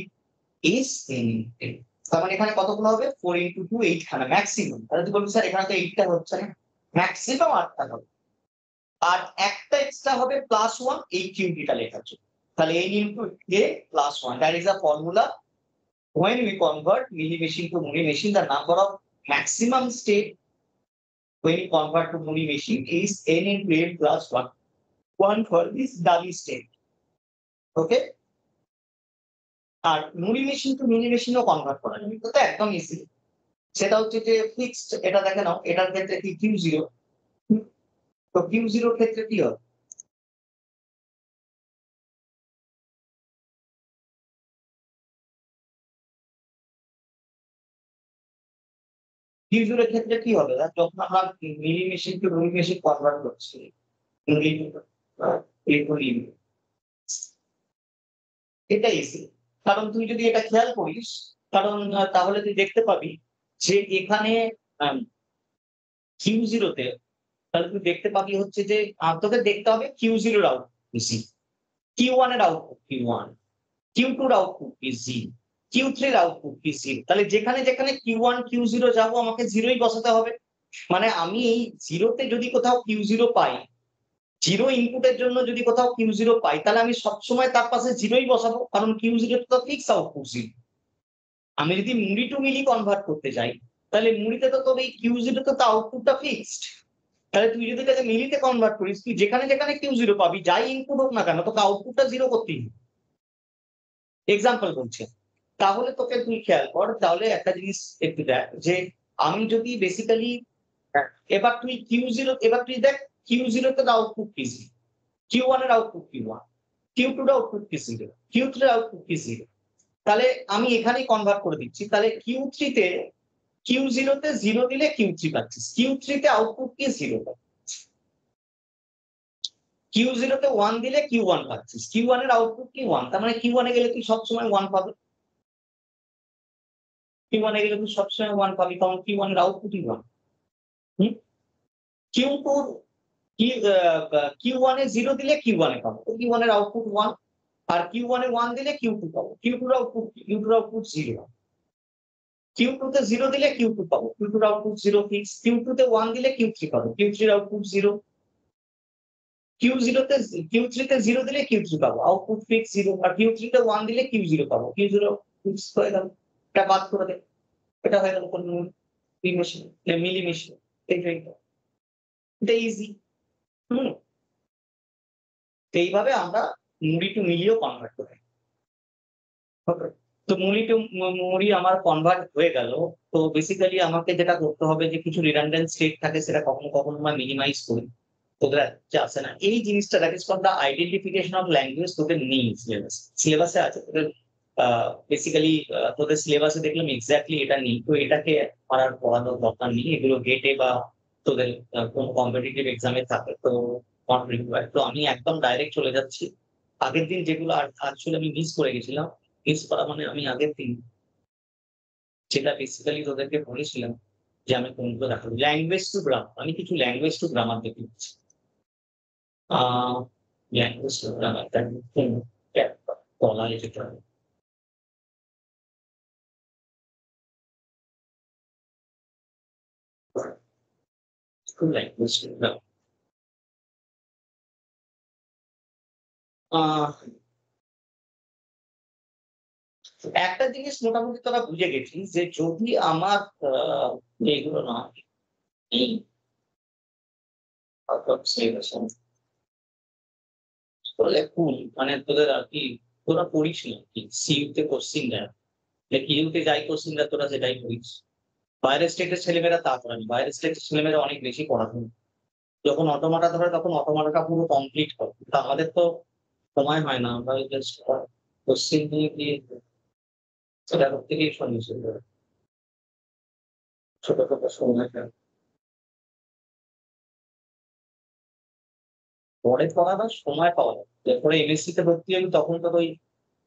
is n। তার মানে এখানে কতগুলো হবে 4 ইনটু 2 8 খানা ম্যাক্সিমাম। তাহলে তুই বলবি স্যার এখানে তো 8টা হচ্ছে না, ম্যাক্সিমাম 8টা হবে। আর একটা এক্সট্রা হবে +1 এই কিউবিটা লেখার জন্য। তাহলে n into a +1, that is a formula when we convert mini machine to Muni machine. The number of maximum state when you convert to Muni machine is n into n plus 1 for this dummy state. Okay, আর মুনি মেশিন টু মিনি মেশিনও কনভার্ট করা যাবে, তো একদম ইজি। সেটা হচ্ছে যে ফিক্সড, এটা দেখে নাও, এটার ক্ষেত্রে কি Q0, তো Q0 এর ক্ষেত্রে কি হবে, Q0 এর ক্ষেত্রে কি হবে যখন আমরা মিলি মেশিন টু মুনি মেশিন কনভার্ট করছি, এটা ইজি। কারণ তুই যদি এটা খেয়াল করিস, কারণ তাহলে তুই দেখতে পাবি যে এখানে Q0 তে, তাহলে তুই দেখতে পাবি হচ্ছে যে তোকে দেখতে হবে Q0 এর আউটপুট বেশি, Q1 এর আউটপুট Q1, Q2 এর আউটপুট কি 0, Q3 এর আউটপুট কি 0। তাহলে যেখানে যেখানে Q1 Q0 যাবো আমাকে 0ই বসাতে হবে। মানে আমি এই 0তে যদি কোথাও Q0 পাই, জিরো ইনপুটের জন্য যদি কোথাও কিউ জিরো পাই তাহলে আমি সবসময় তার পাশে জিরোই বসাবো, কারণ কিউ জিরো তো ফিক্স আউটপুট জিরো। আমি যদি মুড়ি টু মিলি কনভার্ট করতে চাই তাহলে মুড়িতে তো তোর এই কিউ জিরো তো আউটপুটটা ফিক্সড। তাহলে তুই যদি তাকে মিলিতে কনভার্ট করিস, তুই যেখানে যেখানে কিউ জিরো পাবি, যাই ইনপুট হোক না কেন, তোকে আউটপুটটা জিরো করতেই হবে। এক্সাম্পল বলছে, তাহলে তোকে তুই খেয়াল কর, তাহলে একটা জিনিস একটু দেখ যে আমি যদি বেসিক্যালি এবার তুই কিউ জিরো, এবার তুই দেখ কিউ জিরো তে আউটপুট কি জিরো, কিউ ওয়ান এর আউটপুট কি ওয়ান, কিউ টু এর আউটপুট কি জিরো, কিউ থ্রি এর আউটপুট কি জিরো। তাহলে আমি এখানেই কনভার্ট করে দিচ্ছি, তাহলে কিউ থ্রি তে কিউ জিরো তে জিরো দিলে কিউ থ্রি পাচ্ছিস, কিউ থ্রি তে আউটপুট কি জিরো, কিউ জিরো তে ওয়ান দিলে কিউ ওয়ান পাচ্ছিস, কিউ ওয়ান এর আউটপুট কি ওয়ান, তার মানে কিউ ওয়ানে গেলে তুই সবসময় ওয়ান পাবে, কিউ ওয়ানে গেলে তুই সবসময় ওয়ান পাবি, কারণ কিউ ওয়ান এর আউটপুটই ওয়ান। কিউ টু কিউ ওয়ানে জিরো দিলে কিউ ওয়ানে পাবো, কিউ ওয়ান এর আউটপুট ওয়ান, আর কিউ ওয়ানে ওয়ান দিলে কিউ টু পাবো, কিউ টুর আউটপুট জিরো। কিউ টু তে জিরো দিলে কিউ টু পাবো, কিউ টুর output zero fix, Q two তে ওয়ান দিলে কিউ থ্রি পাবো, কিউ থ্রির আউটপুট জিরো, কিউ থ্রি তে জিরো দিলে কিউ থ্রি পাবো, আউটপুট ফিক্স জিরো, আর কিউ থ্রি তে ওয়ান দিলে কিউ জিরো পাবো, কিউ জিরো ফিক্স হয়ে গেল। এটা বাদ করে দে, এটা হয়ে গেল কোন মেশিন, মিলি মেশিন, এটা ইজি। হুম, এইভাবে আমরা মুড়ি টু মিলিও কনভার্ট করি। Okay. তো মুড়ি আমার কনভার্ট হয়ে গেল। তো বেসিক্যালি আমাকে যেটা করতে হবে যে কিছু রিডান্ডেন্ট স্টেট থাকে সেটা কখনো কখনো আমরা মিনিমাইজ করি, তোদের যে আসে না এই জিনিসটা, that is called the identification of language. তোদের নেই সিলেবাসে আছে তোদের, বেসিক্যালি তোদের সিলেবাসে দেখলাম এক্স্যাক্টলি এটা নেই, তো এটাকে পড়ানোর দরকার নেই, এগুলো গেটে বা তোদের কোনো কম্পিটিটিভ এক্সামে থাকে তো নট রিকোয়ার্ড। তো আমি একদম ডাইরেক্ট চলে যাচ্ছি আগের দিন যেগুলো আসলে আমি মিস করে গেছিলাম। মিস করা মানে আমি আগের দিন যেটা বেসিক্যালি তোদেরকে বলেছিলাম যে আমি কোনগুলো দেখাবো, ল্যাঙ্গুয়েজ টু গ্রামার, আমি কিছু ল্যাঙ্গুয়েজ টু গ্রামার দেখে দিচ্ছি। ল্যাঙ্গুয়েজ টু গ্রামার বলা যেতে পারে। ল্যাঙ্গুয়েজ টু গ্রামার, একটা জিনিস মোটামুটি তোরা বুঝে গেছিস যে যদি আমার এগুলো না এই কুল মানে তোদের আর কি, তোরা পড়িস না কি সিইউতে কোশ্চিন দেয়, কিউতে যাই কোশ্চিন দেয় তোরা সেটাই পড়িস। বাইরের স্টেটের ছেলেমেয়েরা তা করে না, বাইরের স্টেটের ছেলেমেয়েরা অনেক বেশি পড়াশোনা, যখন অটোমাটা ধরে তখন অটোমাটাটা পুরো কমপ্লিট করে, কিন্তু আমাদের তো সময় হয় না, আমরা জাস্ট কোশ্চিন নিয়ে গিয়ে সেটা করতে গিয়ে সন্ন্যাসী ছোট ছোট সময় পরে পড়াবার সময় পাওয়া যায়। এরপরে এমএসসি তে ভর্তি হবি তখন তো ওই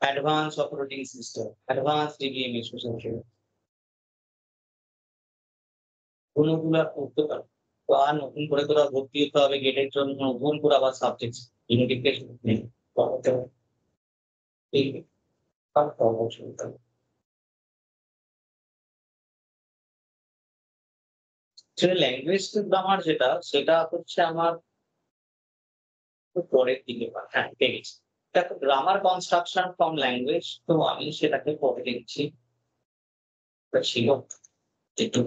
advance operating system, advance DBMS কোনগুলো আর করতে পারবে, তো আর নতুন করে তোরা ভর্তি হতে হবে গেটের জন্য, নতুন করে আবার সাবজেক্ট ইউনিফিকেশন নেই পড়াতে হবে। এই আর অবশ্যই সেটা ল্যাঙ্গুয়েজ টু গ্রামার যেটা, সেটা হচ্ছে আমার পরের দিকে হ্যাঁ পেয়েছি। দেখো গ্রামার কনস্ট্রাকশন ফ্রম ল্যাঙ্গুয়েজ, তো আমি সেটাকে পরে দেখছি। ছিল একটু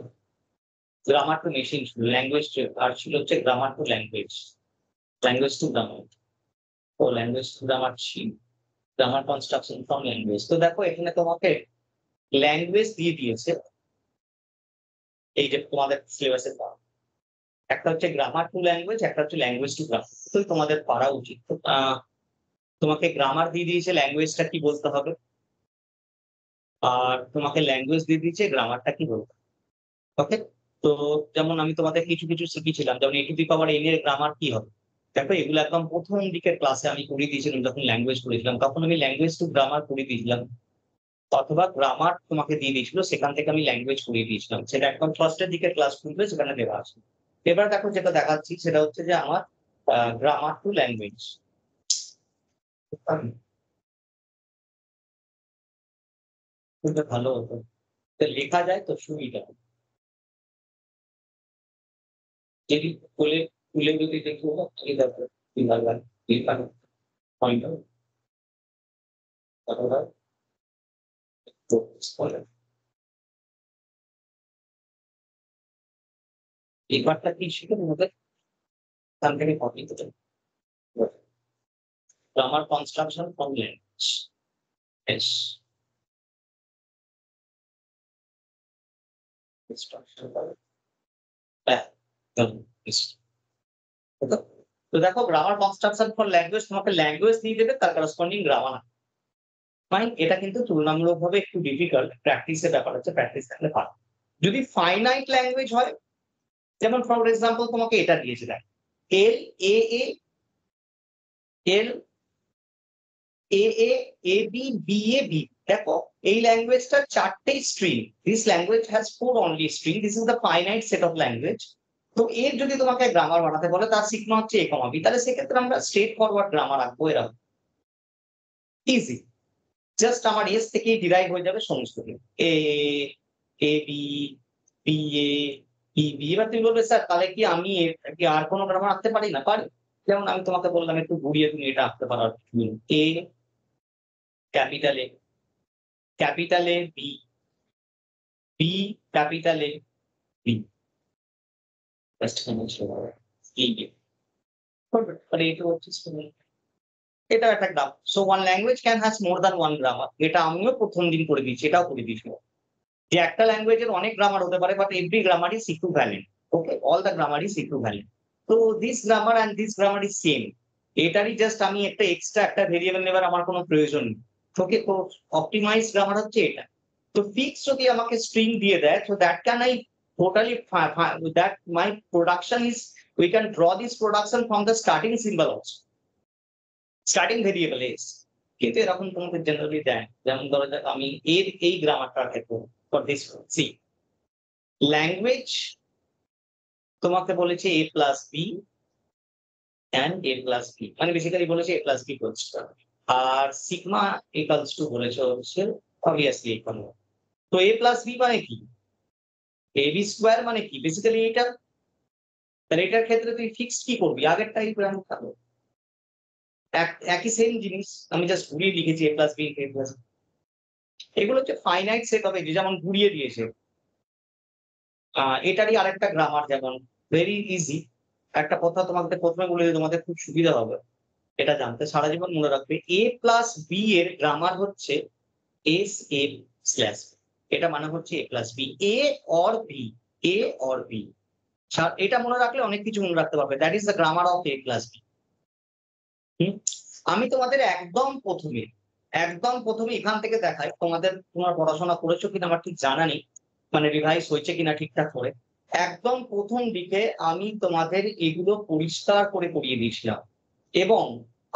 গ্রামার টু মেশিন, ল্যাঙ্গুয়েজ আর ছিল হচ্ছে grammar to language, language to grammar, ও ল্যাঙ্গুয়েজ টু গ্রামার ছিল গ্রামার কনস্ট্রাকশন ফ্রম ল্যাঙ্গুয়েজ। তো দেখো এখানে তোমাকে ল্যাঙ্গুয়েজ দিয়ে দিয়েছে, এই যে তোমাদের সিলেবাসে একটা হচ্ছে গ্রামার টু ল্যাঙ্গুয়েজ, একটা হচ্ছে ল্যাঙ্গুয়েজ টু গ্রামার, তো তোমাদের পারা উচিত। তোমাকে গ্রামার দিয়ে দিয়েছে ল্যাঙ্গুয়েজটা কি বলতে হবে, আর তোমাকে ল্যাঙ্গুয়েজ দিয়ে দিয়েছে গ্রামারটা কি বলতে হবে। ওকে, তো যেমন আমি তোমাদের কিছু কিছু শিখিয়েছিলাম, যেমন এ টু দি পাওয়ার এন এর গ্রামার কি হবে। দেখো এগুলো একদম প্রথম দিকের ক্লাসে আমি করিয়ে দিয়েছিলাম, যখন ল্যাঙ্গুয়েজ পড়েছিলাম তখন আমি ল্যাঙ্গুয়েজ টু গ্রামার করিয়ে দিয়েছিলাম, অথবা গ্রামার তোমাকে দিয়ে দিয়েছিল, সেখান থেকে আমি ল্যাঙ্গুয়েজ করিয়ে দিয়েছিলাম, সেটা একদম ফার্স্টের দিকের ক্লাস খুলবে সেখানে দেওয়া আছে। এবার দেখো যেটা দেখাচ্ছি সেটা হচ্ছে যে আমার গ্রামার টু ল্যাঙ্গুয়েজ, ভালো হতো তো লেখা যায় তো সুবিধা, যদি খুলে খুলে যদি দেখো দেখো এই পার্টটা কি ছিল আমাদের এখান থেকে কপি করে grammar construction from language S তো দেখো গ্রামার কনস্ট্রাকশন ফর ল্যাঙ্গুয়েজ তোমাকে ল্যাঙ্গুয়েজ দিয়ে দেবে তার করসপন্ডিং গ্রামার ফাইন। এটা কিন্তু তুলনামূলকভাবে একটু ডিফিকাল্ট, প্র্যাকটিসের ব্যাপার হচ্ছে, প্র্যাকটিস থাকলে পারো। যদি ফাইনাইট ল্যাঙ্গুয়েজ হয়, যেমন ফর এক্সাম্পল তোমাকে এটা দিয়েছে দেখ এল এ এ এল এ এ এ বি বি এ বি। দেখো এই ল্যাঙ্গুয়েজটার চারটে string, this language has 4 only string, this is the finite set of language. তো এর যদি তোমাকে গ্রামার বানাতে বলে তার সিগমা হচ্ছে এ কমা বি, তাহলে সেক্ষেত্রে আমরা স্ট্রেট ফরওয়ার্ড গ্রামার রাখবো, এরকম ইজি। জাস্ট আমার এস থেকেই ডিরাইভ হয়ে যাবে সমস্ত কিছু, এ এ B B A B B. এবার তুমি বলবে স্যার তাহলে কি আমি কি আর কোনো গ্রামার আঁকতে পারি না? পারি। যেমন আমি তোমাকে বললাম একটু ঘুরিয়ে তুমি এটা আঁকতে পারো, A capital A capital A B B capital A B. এটা একটা গ্রাম। So one language can has more than one grammar. এটা আমিও প্রথম দিন করে দিয়েছি, এটাও করে দিয়েছিল যে একটা ল্যাঙ্গুয়েজের অনেক গ্রামার হতে পারে, but every grammar is equivalent. Okay, all the grammar is equivalent. তো this grammar and this grammar is same. এটারই জাস্ট আমি একটা এক্সট্রা একটা ভেরিয়েবল নেবার আমার কোনো প্রয়োজন নেই। ওকে, তো অপটিমাইজ গ্রামার হচ্ছে এটা। তো ফিক্স যদি আমাকে স্ট্রিং দিয়ে দেয়, so that can I totally that my production is, we can draw this production from the starting symbol also, starting variable is। কিন্তু এরকম তোমাদের জেনারেলি দেয়, যেমন ধরো যাক আমি এর এই গ্রামারটা দেখবো ফর দিস সি ল্যাঙ্গুয়েজ, তোমাকে বলেছে A plus B and A plus B, মানে বেসিক্যালি বলেছে A plus B equals to, আর সিগমা ইকুয়ালস টু বলেছে হচ্ছে অবভিয়াসলি ইকুয়াল। তো এ প্লাস বি মানে কি, এ বি স্কোয়ার মানে কি বেসিক্যালি এটা। তাহলে এটার ক্ষেত্রে তুই ফিক্সড কি করবি, আগেরটাই আমি খাবো একই সেম জিনিস, আমি জাস্ট ঘুরিয়ে লিখেছি এ প্লাস বি এ প্লাস। এগুলো হচ্ছে ফাইনাইট সেট হবে, যেমন ঘুরিয়ে দিয়েছে। এটারই আরেকটা গ্রামার, যেমন ভেরি ইজি একটা কথা তোমাকে প্রথমে বলে দিই, তোমাদের খুব সুবিধা হবে এটা জানতে, সারা জীবন মনে রাখবে। এ প্লাস বি এর গ্রামার হচ্ছে এস এ স্ল্যাশ, এটা মানে হচ্ছে A plus B, A or B, A or B. এটা মনে রাখলে অনেক কিছু মনে রাখতে পারবে, that is the grammar of A plus B. আমি তোমাদের একদম প্রথমে এখান থেকে দেখাই, তোমার পড়াশোনা করেছো কিনা আমার ঠিক জানা নেই, মানে রিভাইজ হয়েছে কিনা ঠিকঠাক করে। একদম প্রথম দিকে আমি তোমাদের এগুলো পরিষ্কার করে পড়িয়ে দিয়েছিলাম, এবং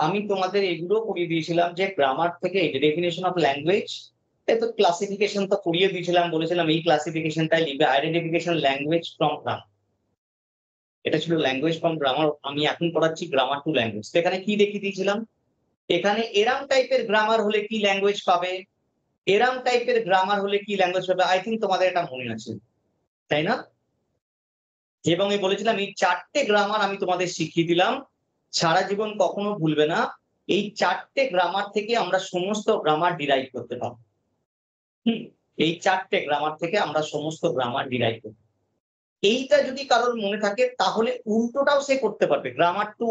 আমি তোমাদের এগুলো পড়িয়ে দিয়েছিলাম যে গ্রামার থেকে ডেফিনেশন অফ ল্যাঙ্গুয়েজ, তো ক্লাসিফিকেশন তো পড়িয়ে দিয়েছিলাম, বলেছিলাম এই ক্লাসিফিকেশনটাই লিখবে, আইডেন্টিফিকেশন ল্যাঙ্গুয়েজ ফ্রম গ্রামার। এটা ছিল ল্যাঙ্গুয়েজ ফ্রম গ্রামার। আমি এখন পড়াচ্ছি গ্রামার টু ল্যাঙ্গুয়েজ। তো এখানে কি দেখিয়ে দিয়েছিলাম, এখানে এরাম টাইপের গ্রামার হলে কি ল্যাঙ্গুয়েজ পাবে, এরাম টাইপের গ্রামার হলে কি ল্যাঙ্গুয়েজ পাবে। আই থিঙ্ক তোমাদের এটা মনে আছে, তাই না? এবং আমি বলেছিলাম এই চারটে গ্রামার আমি তোমাদের শিখিয়ে দিলাম, সারা জীবন কখনো ভুলবে না। এই চারটে গ্রামার থেকে আমরা সমস্ত গ্রামার ডিরাইভ করতে পারবো। এই চারটে গ্রামার থেকে আমরা সমস্ত গ্রামার ডিরাইভ করতে, এইটা যদি কারোর মনে থাকে তাহলে উল্টোটাও সে করতে পারবে, গ্রামার টু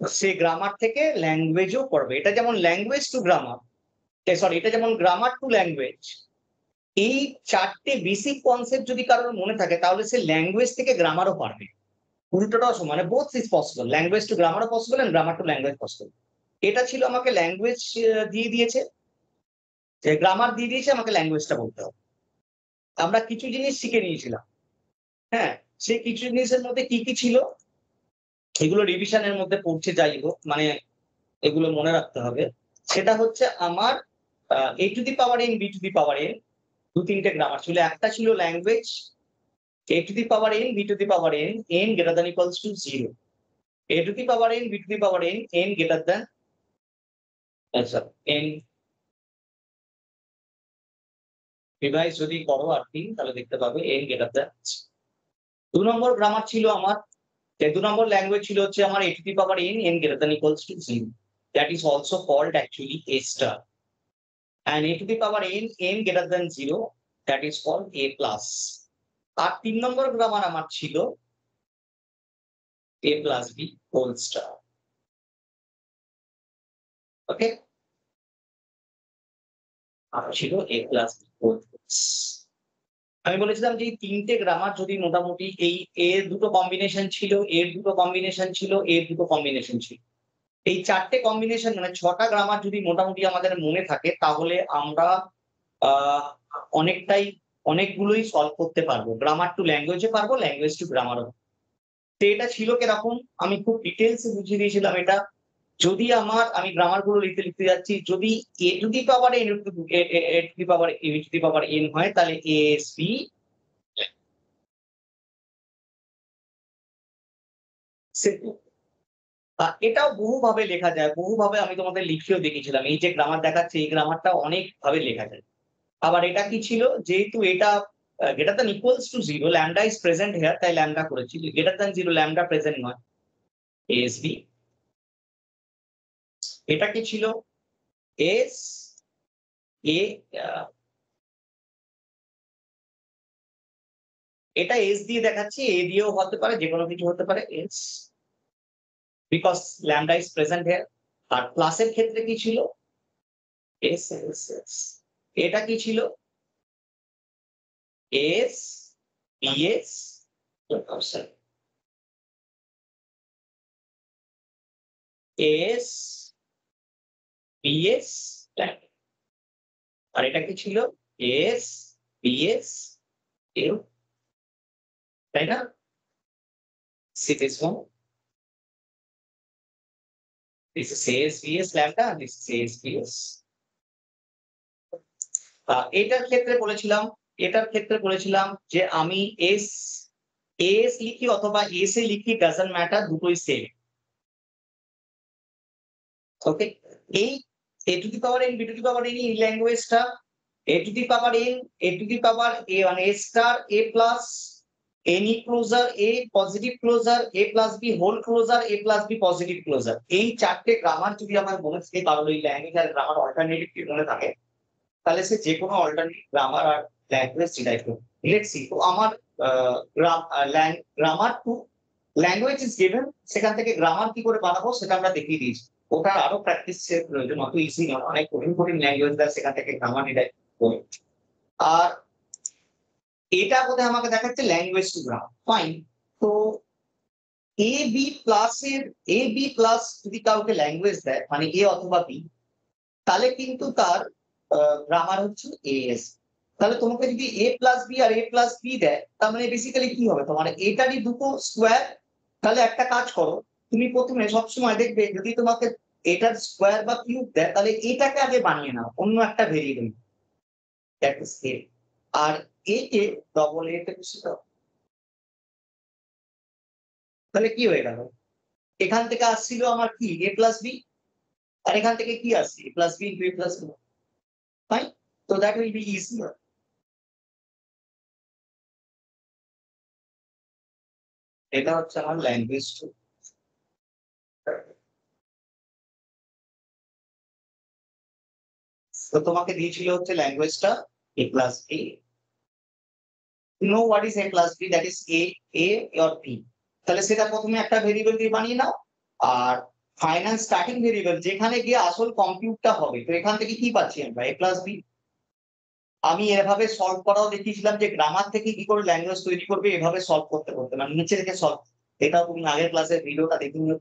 সে গ্রামার থেকে ল্যাঙ্গুয়েজও পড়বে। এটা যেমন ল্যাঙ্গুয়েজ টু গ্রামার, সরি এটা যেমন গ্রামার টু ল্যাঙ্গুয়েজ। এই চারটে বেসিক কনসেপ্ট যদি কারোর মনে থাকে তাহলে সে ল্যাঙ্গুয়েজ থেকে গ্রামারও পারবে, উল্টোটাও মানে both is possible, language to গ্রামারও possible and grammar to language possible. এটা ছিল আমাকে ল্যাঙ্গুয়েজ দিয়ে দিয়েছে, যে গ্রামার দিয়ে দিয়েছে, আমাকে ল্যাঙ্গুয়েজটা বলতে হবে। আমরা কিছু জিনিস শিখে নিয়েছিলাম, হ্যাঁ সেই কিছু জিনিসের মধ্যে কি কি ছিল এগুলো রিভিশনের মধ্যে পড়ছে, যাই হোক মানে এগুলো মনে রাখতে হবে। সেটা হচ্ছে আমার A to the power N B to the power N, দু তিনটে গ্রামার ছিল। একটা ছিল language A to the power N B to the power N, N greater than equals to 0, A to the power N B to the power N, N greater than N. Revise যদি করো আর কি তাহলে দেখতে পাবে এন গ্রেটার দ্যান। 2 নম্বর গ্রামার ছিল আমার দু নম্বর ল্যাঙ্গুয়েজ ছিল হচ্ছে আমার a to the power n greater than equals to 0. That is also called actually a star. And a to the power n greater than 0, that is called a plus. আর 3 নম্বর গ্রামার আমার ছিল a plus b whole star. ওকে, আর ছিল a plus b whole star. আমি বলেছিলাম যে এই তিনটে গ্রামার যদি মোটামুটি এই এর দুটো কম্বিনেশন ছিল, এর দুটো কম্বিনেশন ছিল, এর দুটো কম্বিনেশন ছিল, এই চারটে কম্বিনেশন মানে 6টা গ্রামার যদি মোটামুটি আমাদের মনে থাকে তাহলে আমরা অনেকগুলোই সলভ করতে পারবো। গ্রামার টু ল্যাঙ্গুয়েজে পারবো, ল্যাঙ্গুয়েজ টু গ্রামারও। তো এটা ছিল কিরকম, আমি খুব ডিটেলস বুঝিয়ে দিয়েছিলাম এটা। যদি আমি গ্রামার গুলো লিখতে যাচ্ছি, যদি a to the power n to the power n হয় তাহলে ASB এটাও বহুভাবে লেখা যায়, বহুভাবে আমি তোমাদের লিখিয়েও দেখিয়েছিলাম। এই যে গ্রামার দেখাচ্ছে এই গ্রামারটা অনেক ভাবে লেখা যায়। আবার এটা কি ছিল, যেহেতু এটা greater than equals to 0, lambda is present here, তাই lambda করেছি। greater than 0 lambda present নয়, ASB। এটা কি ছিল, S A, এটা S দিয়ে দেখাচ্ছি, A দিয়েও হতে পারে, যে কোনো কিছু হতে পারে, S, because lambda is present here। আর প্লাসের ক্ষেত্রে কি ছিল, S, এটা কি ছিল, S BS, S BS, আর এটা কি ছিল, S BS, তাই না? This is AS BS lambda, this is AS BS। এটার ক্ষেত্রে বলেছিলাম যে আমি এস লিখি অথবা এস এ লিখি, ডাজন্ট ম্যাটার, দুটোই সেম। ওকে, এই a to the power n b to the power n এই ল্যাঙ্গুয়েজটা a to the power n, a to the power a মানে a star, a plus any closure, a positive closure, a plus b whole closure, a plus b positive closure, এই চারটে গ্রামার যদি আমার মনে থাকে, কারণ এই ল্যাঙ্গুয়েজ আর গ্রামার অল্টারনেটিভ মনে থাকে, তাহলে সে যে কোনো অল্টারনেটিভ গ্রামার আর ল্যাঙ্গুয়েজ ডিরাইভ করবে। লেটস সি, তো আমার grammar to language is given, সেখান থেকে গ্রামার কি করে বানাবো সেটা আমরা দেখিয়ে দিয়েছি। ওটা আরো প্র্যাকটিস এর প্রয়োজন, অত ইজি নয়, অনেক কঠিন ল্যাঙ্গুয়েজ দেয়, সেখান থেকে গ্রামার ডিরাইভ করে। আর এটা বোধহয় আমাকে দেখাচ্ছে ল্যাঙ্গুয়েজ টু গ্রামার, ফাইন। তো এ বি প্লাস যদি কাউকে ল্যাঙ্গুয়েজ দেয় মানে এ অথবা বি, তাহলে কিন্তু তার গ্রামার হচ্ছে এএস। তাহলে তোমাকে যদি এ প্লাস বি আর এ প্লাস বি দেয়, তার মানে বেসিক্যালি কি হবে, তোমার এটারই দুটো স্কোয়ার। তাহলে একটা কাজ করো, তুমি প্রথমে সবসময় দেখবে যদি তোমাকে এটার স্কোয়ার বা কিউব দেয়, তাহলে এটাকে আগে বানিয়ে নাও অন্য একটা ভেরিয়েবল, আর একে ডবল এতে বসে দাও। তাহলে কি হয়ে গেল, এখান থেকে আসছিল আমার কি এ প্লাস বি, আর এখান থেকে কি আসছে এ প্লাস বি ইন্টু এ প্লাস বি, ফাইন। তো দ্যাট উইল বি ইজিয়ার। এটা হচ্ছে আমার ল্যাঙ্গুয়েজ টু। তো তোমাকে দিয়েছিল হচ্ছে ল্যাঙ্গুয়েজটা a plus b, you know what is a plus b, that is a or b। তাহলে সেটা প্রথমে একটা ভেরিয়েবল দিয়ে বানিয়ে নাও, আর ফাইনাল স্টার্টিং ভেরিয়েবল যেখানে গিয়ে আসল কম্পিউটটা হবে, তো এখান থেকে কি পাচ্ছি আমরা a plus b। আমি এভাবে সলভ করাও দেখিয়েছিলাম যে গ্রামার থেকে কি করে ল্যাঙ্গুয়েজ তৈরি করবে, এভাবে সলভ করতে মানে নিচে থেকে সলভ। এটাও তুমি আগের ক্লাসের ভিডিওটা দেখে নিও,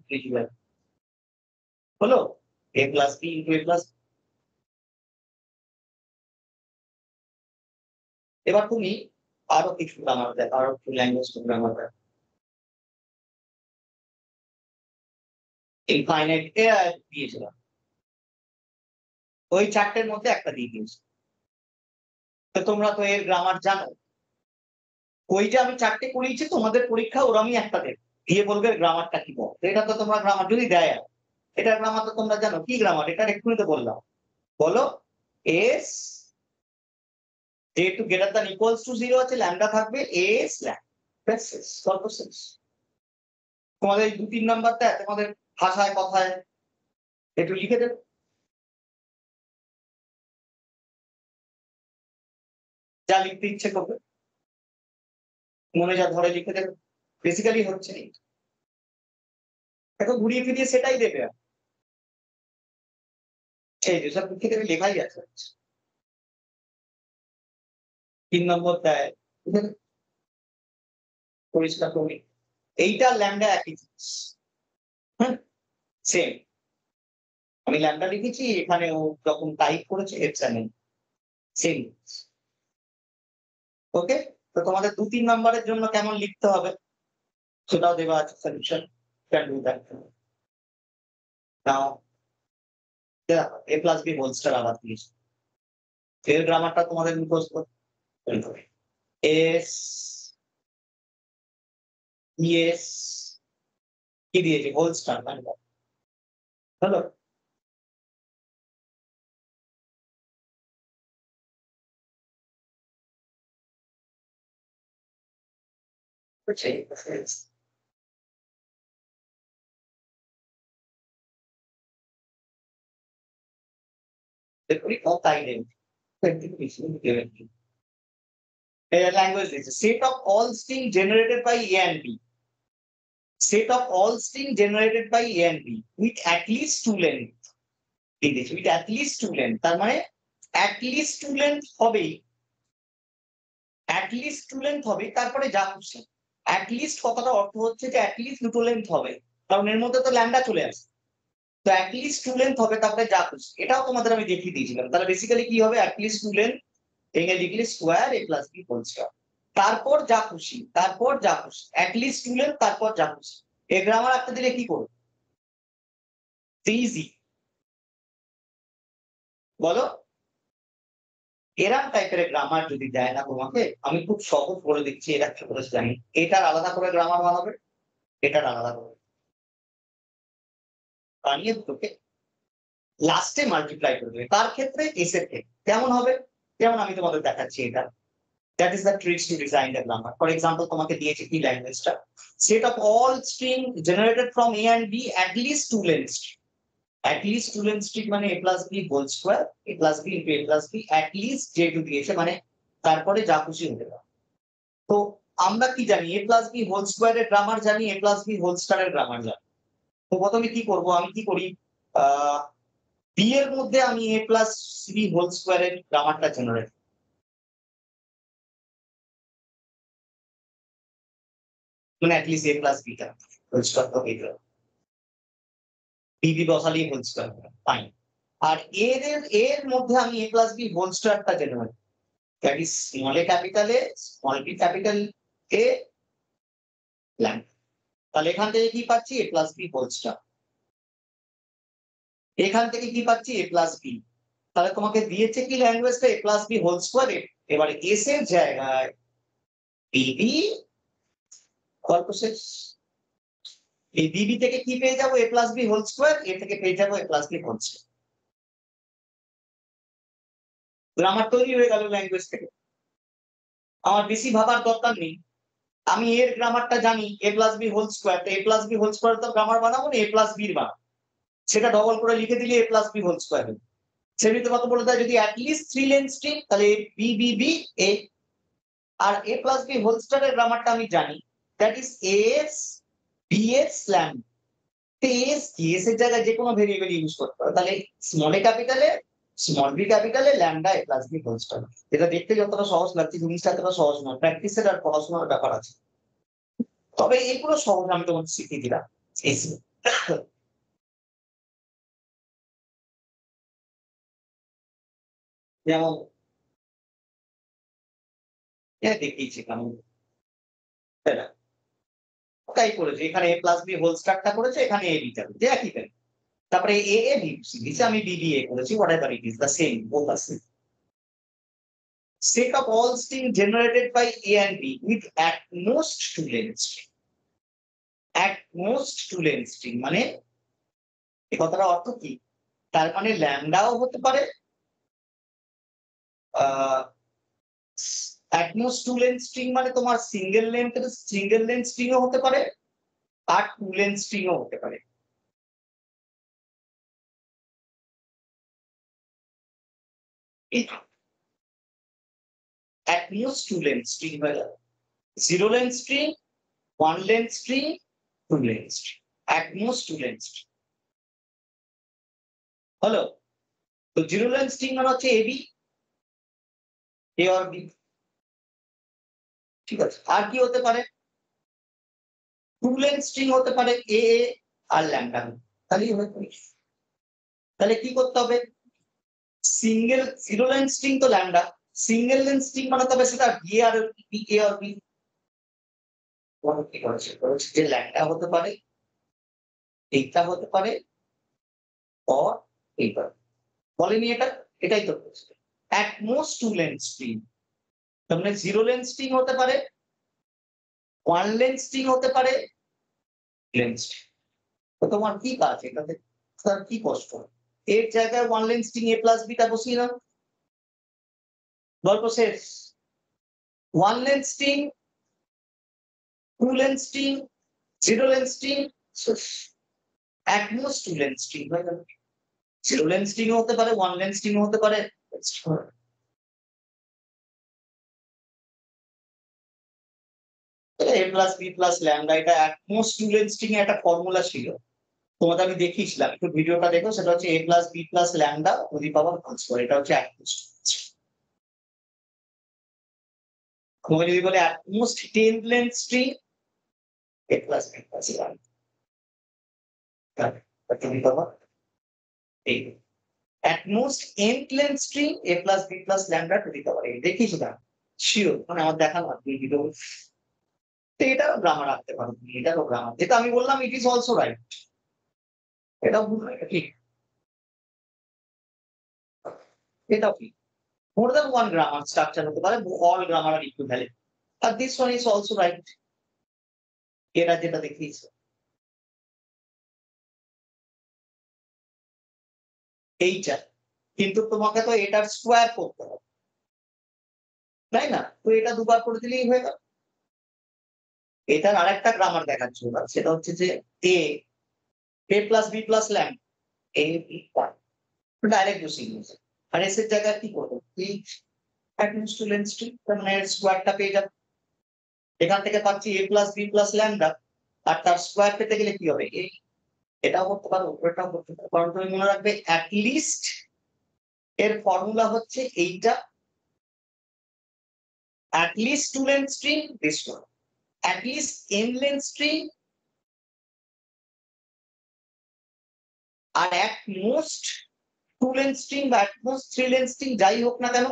হলো a plus b into a plus। এবার তুমি আরো কিছু গ্রামার দেয়, আরো কিছু ল্যাঙ্গুয়েজ টু গ্রামার দেয়। ইনফাইনাইট দিয়েছিলাম, ওই চারটের মধ্যে একটা দিয়ে দিয়েছি। তো তোমরা তো এর গ্রামার জানো, ওই যে আমি চারটে করিয়েছি তোমাদের পরীক্ষা ওরমই একটা দেবে, দিয়ে বলবে গ্রামারটা কি বল। এটা তো তোমরা গ্রামার যদি দেয়, এটার গ্রামার তো তোমরা জানো, কি গ্রামার এটা এক্ষুনি তো বললাম, বলো এস যেহেতু গ্রেটার দ্যান ইকুয়ালস টু 0 আছে, ল্যামডা থাকবে এস ল্যামডা, গল্প শেষ। তোমাদের এই 2-3 নাম্বারটা তোমাদের ভাষায় কথায় একটু লিখে দেবে। যা লিখতে ইচ্ছে করবে মনে যা ধরে লিখে দেবে, বেসিক্যালি হচ্ছে এই। দেখো ঘুরিয়ে ফিরিয়ে সেটাই দেবে। সেই যেসব লিখে দেবে লেখাই আছে। 3 নম্বর দেয় পরিষ্কার করে এইটা ল্যামডা একই জিনিস। হ্যাঁ সেম, আমি ল্যামডা লিখেছি, এখানে ও যখন টাইপ করেছে এপসাইলন সেম। ওকে, তো তোমাদের 2-3 নম্বরের জন্য কেমন লিখতে হবে সেটাও দেওয়া আছে solution. Can do that now. A plus B whole star আবার দিয়েছে, এর গ্রামারটা তোমাদের মুখস্থ করতে হবে। এস ইএস কি দিয়েছে হোল স্টার মানে হলো। তাই নেই language is a set of all string generated by A and B. Set of all string generated by A and B with at least two length. With at least two length. তার মানে at least two length হবেই। at least two length হবে, তারপরে যা খুশি। at least কথাটা অর্থ হচ্ছে যে at least দুটো length হবে, কারণ এর মধ্যে তো ল্যামডা চলে আসে। তো at least two length হবে, তারপরে যা খুশি। এটাও তোমাদের আমি দেখিয়ে দিয়েছিলাম। তাহলে বেসিক্যালি কি হবে, at least two length ভেঙে লিখলে square a plus B whole square, তারপর যা খুশি, তারপর যা খুশি, অ্যাটলিস্ট টু লেন্থ তারপর যা খুশি। এই গ্রামার একটা দিলে কি করবে, ইজি বলো। এরম টাইপের গ্রামার যদি দেয় না তোমাকে, আমি খুব সহজ বলে দিচ্ছি, এরা কি বলেছে জানি, এটার আলাদা করে গ্রামার বানাবে, এটার আলাদা করে বানিয়ে তোকে লাস্টে মাল্টিপ্লাই করে দেবে। তার ক্ষেত্রে এসের ক্ষেত্রে কেমন হবে, যেমন আমি তোমাদের দেখাচ্ছি এটা। That is the tricks to design the grammar. For example, তোমাকে দিয়েছে কি ল্যাঙ্গুয়েজটা, set of all string generated from A and B at least two length string. At least two length string মানে a plus b whole square, a plus b into a plus b at least যেহেতু দিয়েছে মানে তারপরে যা খুশি হতে পারে। তো আমরা কি জানি, a plus b whole square এর গ্রামার জানি, a plus b whole star এর গ্রামার জানি। তো প্রথমে কি করব, আমি কি করি, b এর মধ্যে আমি a plus b whole square এর গ্রামারটা জেনারেট, মানে at least a plus b টা whole square তো হয়ে গেল, বিবি বসালেই হোল স্কয়ার ফাইন। আর এর মধ্যে আমি a প্লাস বি হোল স্কয়ারটা generate, that is small A capital A small B capital A lambda. তাহলে এখান থেকে কি পাচ্ছি, a plus B whole square, এখান থেকে কি পাচ্ছি a প্লাস বি। তাহলে তোমাকে দিয়েছে কি ল্যাঙ্গুয়েজটা a plus B whole square, এবার এস এর জায়গায় বিবি গল্প শেষ। এই বিবি থেকে কি পেয়ে যাবো, a plus B whole square, এ থেকে পেয়ে যাবো a plus B whole square. Grammar তৈরি হয়ে গেল ল্যাঙ্গুয়েজ থেকে, আমার বেশি ভাবার দরকার নেই। আমি এর গ্রামারটা জানি a plus B whole square, তো a plus B whole square তো গ্রামার বানাবো না, a প্লাস বির বানাবো, সেটা ডবল করে লিখে দিলে a plus B whole square হবে। সেমনি তোমাকে বলে দেয় যদি অ্যাটলিস্ট থ্রি লেন্থ স্ট্রিং, তাহলে বি বি বি এ। আর a plus B whole square এর গ্রামারটা আমি জানি, that is S B S slam. S কি, এস এর জায়গায় যে কোনো ভেরিয়েবল ইউজ করতে পারো, তাহলে স্মল এ ক্যাপিটালে স্মল বি ক্যাপিটালে lambda a plus B whole square. এটা দেখতে যতটা সহজ লাগছে, জিনিসটা এতটা সহজ নয়, প্র্যাকটিসের আর পড়াশোনার ব্যাপার আছে। তবে এইগুলো সহজ আমি তোমাকে শিখিয়ে দিলাম। যেমন দেখিয়েছি কেমন, তাই না? ওটাই করেছে, এখানে a প্লাস বি হোল স্কয়ারটা করেছে, এখানে a বিটা যে একই তাই। তারপরে a এ বি দিয়েছে, আমি বি বি এ করেছি, whatever it is the same, both আর same. Set of all string generated by A and B with at most two length string. At most two length string মানে এই কথাটা অর্থ কি, তার মানে ল্যামডাও হতে পারে, at most two length string মানে তোমার সিঙ্গেল লেন্থ স্ট্রিংও হতে পারে, আর টু লেন্থ স্ট্রিংও হতে পারে। at most two length string হয়ে গেল। Zero length string, one length string, two length string, at most two length string হলো। তো জিরো লেন্থ স্ট্রিং মানে হচ্ছে এবি, এ অর বি, ঠিক আছে। আর কি হতে পারে? টু লেন্থ স্ট্রিং হতে পারে এ আর ল্যাম্ডা, তাহলেই হয়ে যাবে। তাহলে কি করতে হবে? সিঙ্গেল জিরো লেন্থ স্ট্রিং তো ল্যাম্ডা, সিঙ্গেল লেন্থ স্ট্রিং বানাতে হবে সেটা B R B, A R B. কি করেছে যে ল্যাম্ডা হতে পারে, এইটা হতে পারে, অর এইটা বলেনি, এটা এটাই তো বলছে at most two length string। তার মানে জিরো লেন্থ স্ট্রিং হতে পারে, ওয়ান লেন্থ স্ট্রিং হতে পারে, লেন্থ স্ট্রিং। তো তোমার কি কাজ এটাতে? তার কি কষ্ট? এর জায়গায় one length string A plus beta বসিয়ে নাও, গল্প শেষ। One length string, two length string, zero length string, at most two length string হয়ে গেল। জিরো লেন্থ স্ট্রিং হতে পারে, ওয়ান লেন্থ স্ট্রিং হতে পারে। এ প্লাস বি প্লাস ল্যামডা, এটা at most two length string এর একটা ফর্মুলা ছিল, তোমাদের আমি দেখিয়েছিলাম, একটু ভিডিওটা দেখো। সেটা হচ্ছে a plus B plus lambda to the power whole, এটা হচ্ছে at most। তোমাকে যদি বলে at most 10 length string a plus B plus lambda to the power 8, at most nth length string a plus b plus lambda to the power 8 দেখিয়েছিলাম, শিওর মানে আমার দেখানো আপনি ভিডিও। তো এটাও গ্রামার রাখতে পারো, এটাও গ্রামার, যেটা আমি বললাম ইট ইজ অলসো রাইট, এটাও ভুল নয়, এটা ঠিক, এটাও ঠিক। More than one grammar structure হতে পারে, অল গ্রামার আর ইকুইভ্যালেন্ট, আর this one is also right, এরা যেটা দেখিয়েছে এইটা। কিন্তু তোমাকে তো এটার স্কোয়ার করতে হবে, তাই না? তো এটা দুবার করে দিলেই হয়ে গেল। এটার আরেকটা গ্রামার দেখাচ্ছি, সেটা হচ্ছে যে a plus B plus lambda a B direct বসিয়ে দিয়েছে। আর এস এর জায়গায় কি করবো? at most two length string, তার মানে স্কোয়ারটা পেয়ে যাবে। এখান থেকে পাচ্ছি a plus B plus lambda, আর তার স্কোয়ার পেতে গেলে কি হবে? এটাও করতে পারো, এটাও করতে পারো, কারণ তুমি মনে রাখবে at least এর ফর্মুলা হচ্ছে এইটা, at least two length string this one, at least n length string, R at most two length string বা at most three length string যাই হোক না কেন,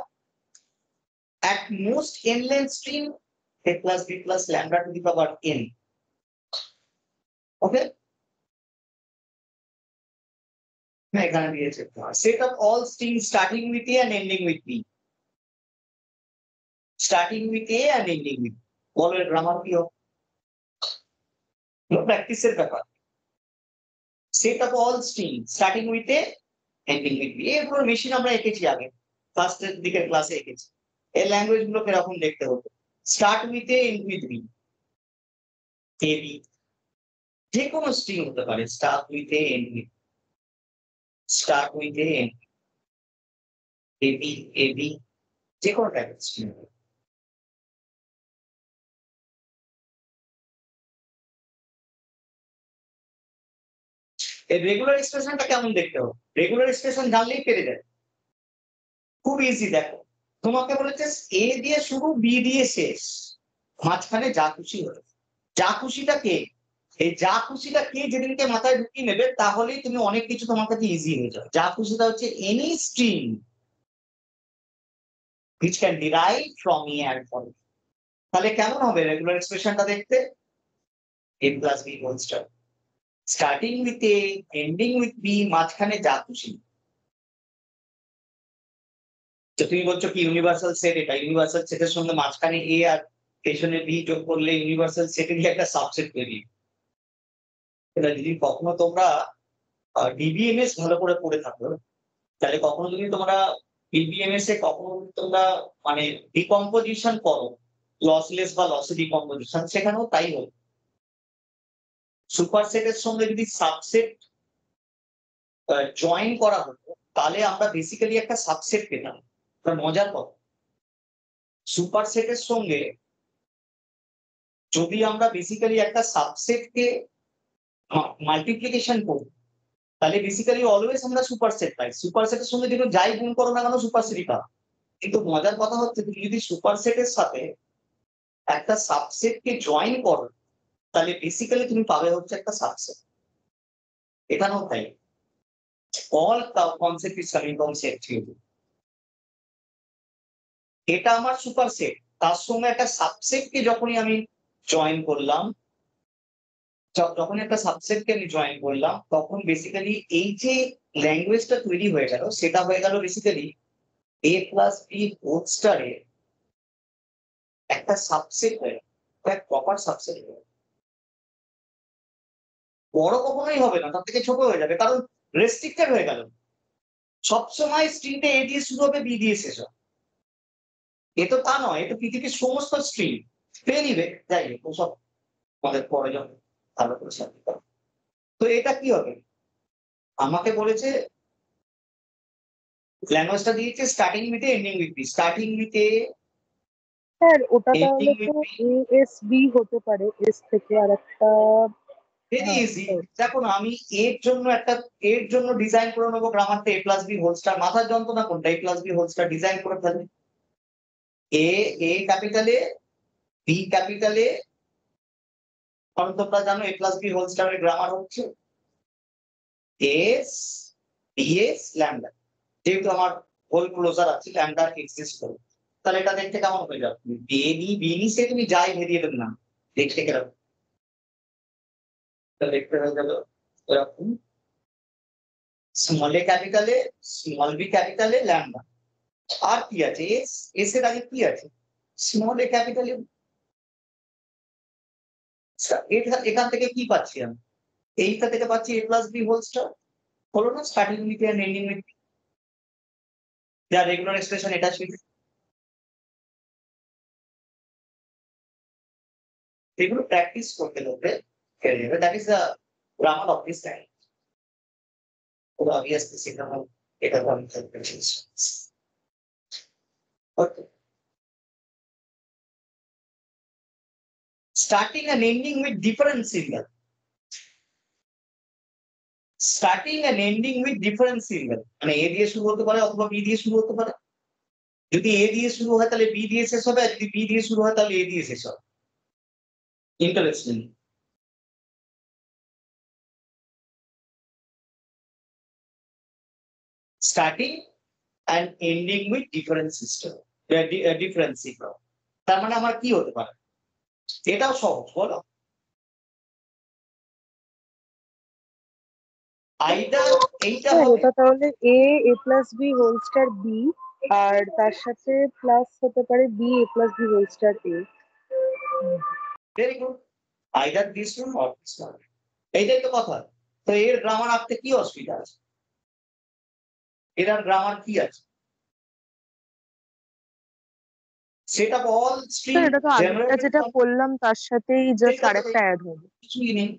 at most n length string a plus b plus lambda to the power n। ওকে, এখানে দিয়েছে set of all strings starting with a and ending with b, starting with a and ending with, বলো এর গ্রামার কি হবে? প্র্যাকটিসের ব্যাপার। set of all strings starting with a ending with b, এরপর মেশিন আমরা এঁকেছি আগে, ফার্স্টের দিকের ক্লাসে এঁকেছি। এই ল্যাঙ্গুয়েজ গুলো কিরকম দেখতে হতো? Start with A, end with B, A B, যে কোনো স্ট্রিং হতে পারে, start with A, end with, start with A, end A B, A B, যে কোনো টাইপের স্ট্রিং। এই রেগুলার এক্সপ্রেশনটা কেমন দেখতে হবে? রেগুলার এক্সপ্রেশন জানলেই পেরে যাবে, খুব ইজি। দেখো, তোমাকে বলেছে এ দিয়ে শুরু, বি দিয়ে শেষ, মাঝখানে যা খুশি হবে। যা খুশিটা কে? এই যা খুশিটা কে যেদিনকে মাথায় ঢুকিয়ে নেবে, তাহলেই তুমি অনেক কিছু তোমার কাছে ইজি হয়ে যাবে। যা খুশিটা হচ্ছে any string which can derive from a and from b। তাহলে কেমন হবে রেগুলার এক্সপ্রেশনটা দেখতে? a plus b whole star, starting with a, ending with b, মাঝখানে যা খুশি। তো তুমি বলছো কি ইউনিভার্সাল সেট, এটা ইউনিভার্সাল সেটের সঙ্গে মাঝখানে a আর পেছনে b যোগ করলে ইউনিভার্সাল সেটেরই একটা সাবসেট তৈরি। এটা যদি কখনো তোমরা ডিবিএমএস ভালো করে পড়ে থাকো, তাহলে কখনো যদি তোমরা ডিবিএমএস এ কখনো তোমরা মানে ডিকম্পোজিশন করো, লসলেস বা লসে ডিকম্পোজিশন, সেখানেও তাই হবে। সুপারসেটের সঙ্গে যদি সাবসেট জয়েন করা হতো তাহলে আমরা বেসিক্যালি একটা সাবসেট পেতাম। মজার কথা, সুপারসেটের সঙ্গে যদি আমরা বেসিক্যালি একটা সাবসেটকে মাল্টিপ্লিকেশন করি তাহলে বেসিক্যালি অলওয়েজ আমরা সুপারসেট পাই। সুপারসেটের সঙ্গে যেটা যাই গুণ করো না কেন সুপারসেটই পাবো। কিন্তু মজার কথা হচ্ছে তুমি যদি সুপারসেটের সাথে একটা সাবসেটকে জয়েন করো তাহলে বেসিক্যালি তুমি পাবে হচ্ছে একটা সাবসেট। এখানেও তাই, all concept is coming from set theory. এটা আমার সুপারসেট, তার সঙ্গে একটা সাবসেটকে যখনই আমি জয়েন করলাম, যখন একটা সাবসেটকে আমি জয়েন করলাম তখন বেসিক্যালি এই যে ল্যাঙ্গুয়েজটা তৈরি হয়ে গেল সেটা হয়ে গেল basically a plus B whole স্টারের একটা সাবসেট হয়ে গেল, প্রপার সাবসেট হয়ে গেল। বড় কখনোই হবে না, তার থেকে ছোট হয়ে যাবে, কারণ রেস্ট্রিক্টেড হয়ে গেল। সবসময় স্ট্রিংটা এ দিয়ে শুরু হবে, বি দিয়ে শেষ হবে। এ তো তা নয়, এ তো পৃথিবীর সমস্ত স্ট্রিং পেয়ে নিবে, যাই হোক ওসব আমাদের পরে যখন ভালো করে সাথে। তো এটা কি হবে, আমাকে বলেছে ল্যাঙ্গুয়েজটা দিয়েছে starting with ending with B. Starting with A,
sir ওটা
এন্ডিং
তাহলে তো
উইথ বি।
ASB হতে পারে, এস থেকে আর একটা।
ভেরি
হ্যাঁ
ইজি। দেখো না, আমি এর জন্য ডিজাইন করে নেবো গ্রামারটা A plus B whole star. মাথার যন্ত্রণা কোনটা, A plus B whole star design করে ফেলবে। এ ক্যাপিটালে, বি ক্যাপিটালে, কারণ তোমরা জানো এ প্লাস বি হোল স্টারের গ্রামার হচ্ছে এস বিএস ল্যামডা। যেহেতু আমার হোল ক্লোজার আছে, ল্যামডা এক্সিস্ট করে, তাহলে এটা দেখতে কেমন হয়ে যাবে, বিনি সে তুমি যাই ভেরিয়েবল না দেখতে কেরকম দেখতে হয়ে গেল এরকম। স্মল এ ক্যাপিটালে, স্মল বি ক্যাপিটালে, ল্যামডা। আর কি আছে, এস, এস এর আগে কি আছে, স্মল এ ক্যাপিটালে। এখান থেকে কি পাচ্ছি আমি, এইটা থেকে পাচ্ছি A plus B whole star. হলো না, starting with and ending with, যা রেগুলার এক্সপ্রেশন এটা ছিল। এগুলো প্র্যাকটিস করতে করতে পেরে যাবে। That is the grammar of this language. ওরা অবভিয়াসলি শেখানো, এটা তো আমি ওকে। Starting and ending with different symbol. Starting and ending with different symbol, মানে এ দিয়ে শুরু হতে পারে অথবা বি দিয়ে শুরু হতে পারে। যদি এ দিয়ে শুরু হয় তাহলে বি দিয়ে শেষ হবে, আর যদি বি দিয়ে শুরু হয় তাহলে এ দিয়ে শেষ হবে। Interesting. Starting and ending with different system, different symbol. তার মানে আমার কি হতে পারে, এটাও সহজ বলো। আইদার এইটা
স্যার
হবে,
ওটা তাহলে A plus B whole star B, আর তার সাথে প্লাস হতে পারে B A plus B whole star A.
Very good, either this one or this one. এইটাই তো কথা। তো এর গ্রামার আঁকতে কি অসুবিধা আছে, এর আর গ্রামার কি আছে, সেটা অল স্ট্রিং
স্যার এটা তো আগেরটা
জেনারেটেড
যেটা করলাম তার সাথেই জাস্ট
ফ্রম
আরেকটা অ্যাড হবে।
কিছুই নেই।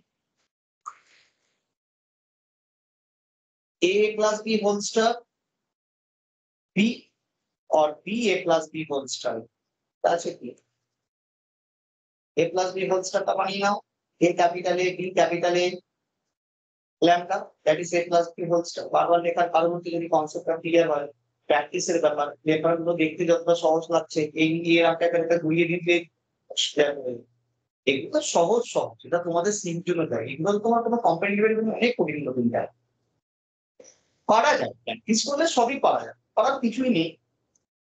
a plus b whole star, b or b a plus b whole star, আছে কি a plus b whole star টা বানিয়ে নাও, a capital a b capital a lambda, that is a plus b whole star। বারবার লেখার কারণ হচ্ছে যদি কনসেপ্টটা ক্লিয়ার হয়, প্র্যাকটিসের ব্যাপার। লেখাগুলো দেখতে যতটা সহজ লাগছে এই নিয়ে একটা ঘুরিয়ে দিতে এগুলো তো সহজ সহজ, এটা তোমাদের সিম জন্য দেয়, এগুলো তোমার কোনো কম্পিটিটিভ জন্য অনেক কঠিন কঠিন দেয়। পারা যায়, প্র্যাকটিস করলে সবই পারা যায়, পারার কিছুই নেই,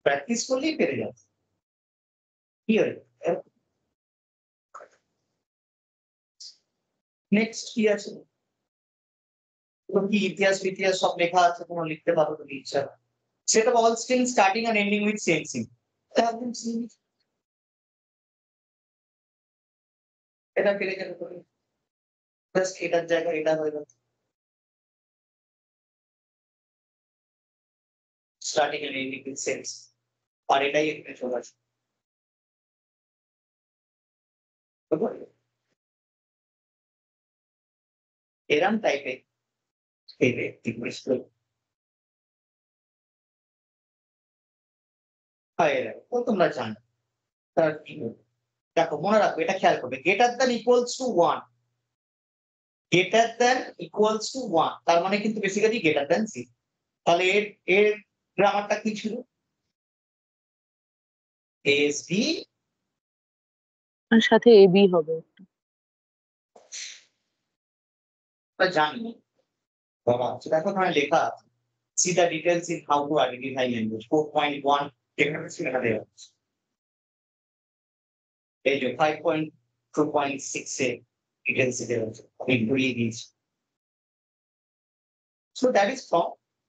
প্র্যাকটিস করলেই পেরে যাবে। কি হয়, নেক্সট কি আছে, কি ইতিহাস ইতিহাস সব লেখা আছে, তোমার লিখতে পারো যদি ইচ্ছা। সেটা all string starting and ending with same সিম, একদম সেম। এটা পেরে গেলে তুমি জাস্ট এটার জায়গায় এটা হয়ে যাচ্ছে, starting and ending with same. আর এটাই এখানে চলে আসে। এরম টাইপের তোমরা জানো তার কি হবে? দেখো মনে রাখো এটা খেয়াল করবে greater than equals two 1 greater than equals two 1 তার মানে কিন্তু বেসিক্যালি গ্রেটার দ্যান 0 তাহলে এর গ্রামারটা কি ছিল এস বি
আর সাথে এ বি হবে।
জানি বাবা দেখো ওখানে লেখা আছে see the details in how to identify language 4.1 technology লেখা দেওয়া আছে এই যে 5.2.6 এ ডিটেলস দেওয়া আছে আমি ঘুরিয়ে দিয়েছি so that is from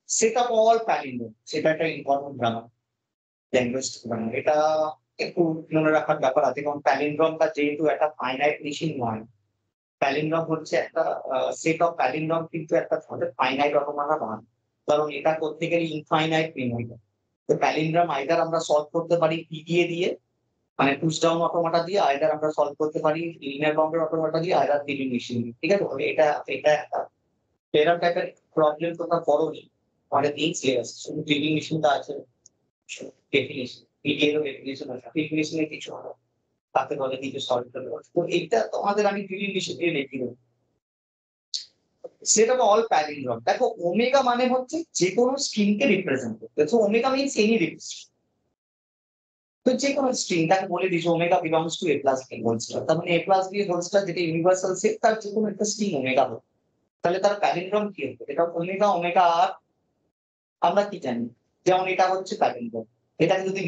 set up all palindrome সেটা একটা ইম্পর্টেন্ট গ্রামার ল্যাঙ্গুয়েজ গ্রামার এটা একটু মনে রাখার ব্যাপার আছে কারণ প্যালিন্ড্রমটা যেহেতু একটা ফাইনাইট মেশিন নয় প্যালিন্ড্রম হচ্ছে একটা সেট অফ প্যালিন্ড্রম কিন্তু একটা ফাইনাইট অটোমাটা নয় কারণ এটা করতে গেলে ইনফাইনাইট মেমোরি তো প্যালিন্ড্রম আইদার আমরা সলভ করতে পারি পিডিএ দিয়ে মানে পুশ ডাউন অটোমাটা দিয়ে আইদার আমরা সলভ করতে পারি লিনিয়ার বাউন্ডারি অটোমাটা দিয়ে আইদার টিলিং মেশিন দিয়ে ঠিক আছে এটা এটা একটা এরকম টাইপের প্রবলেম তোমরা করোনি অনেক দিন সিরিয়াস শুধু টিলিং মেশিনটা আছে ডেফিনেশন পিডিএ এর ডেফিনেশন আছে ডেফিনেশনে কিছু হবে তাতে বলে কিছু সলভ করতে পারবে তো এটা তোমাদের আমি টিলিং মেশিন দিয়ে লিখে দেবো সেটা অল প্যালিন্ড্রম দেখো ওমেগা মানে হচ্ছে যে কোনো স্ট্রিংকে রিপ্রেজেন্ট করতে so omega means any represent তো যে কোনো স্ট্রিং তাকে বলে দিয়েছে omega belongs to A plus B whole star তার মানে A plus B whole star যেটা ইউনিভার্সাল সেট তার যে কোনো একটা স্ট্রিং ওমেগা হবে তাহলে তার প্যালিন্ড্রম কি হবে এটা ওমেগা ওমেগা আর আমরা কি জানি যেমন এটা হচ্ছে প্যালিন্ড্রম এটাকে যদি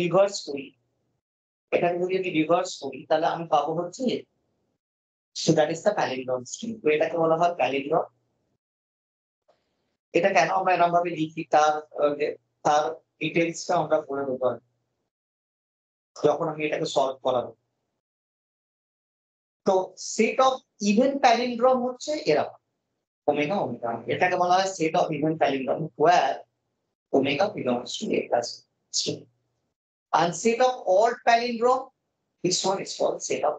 রিভার্স করি তাহলে আমি পাবো হচ্ছে so that is the palindrome string তো এটাকে বলা হয় প্যালিন্ড্রম এটা কেন আমরা এরকম ভাবে লিখি তার ডিটেলসটা আমরা পড়ে দেবো যখন আমি এটাকে সলভ করাবো তো সেট অফ ইভেন প্যালিন্ড্রম হচ্ছে এরকম ওমেগা ওমেগা এটাকে বলা হয় set of even palindrome where omega belongs to a plus string and set of all palindrome this one is called set of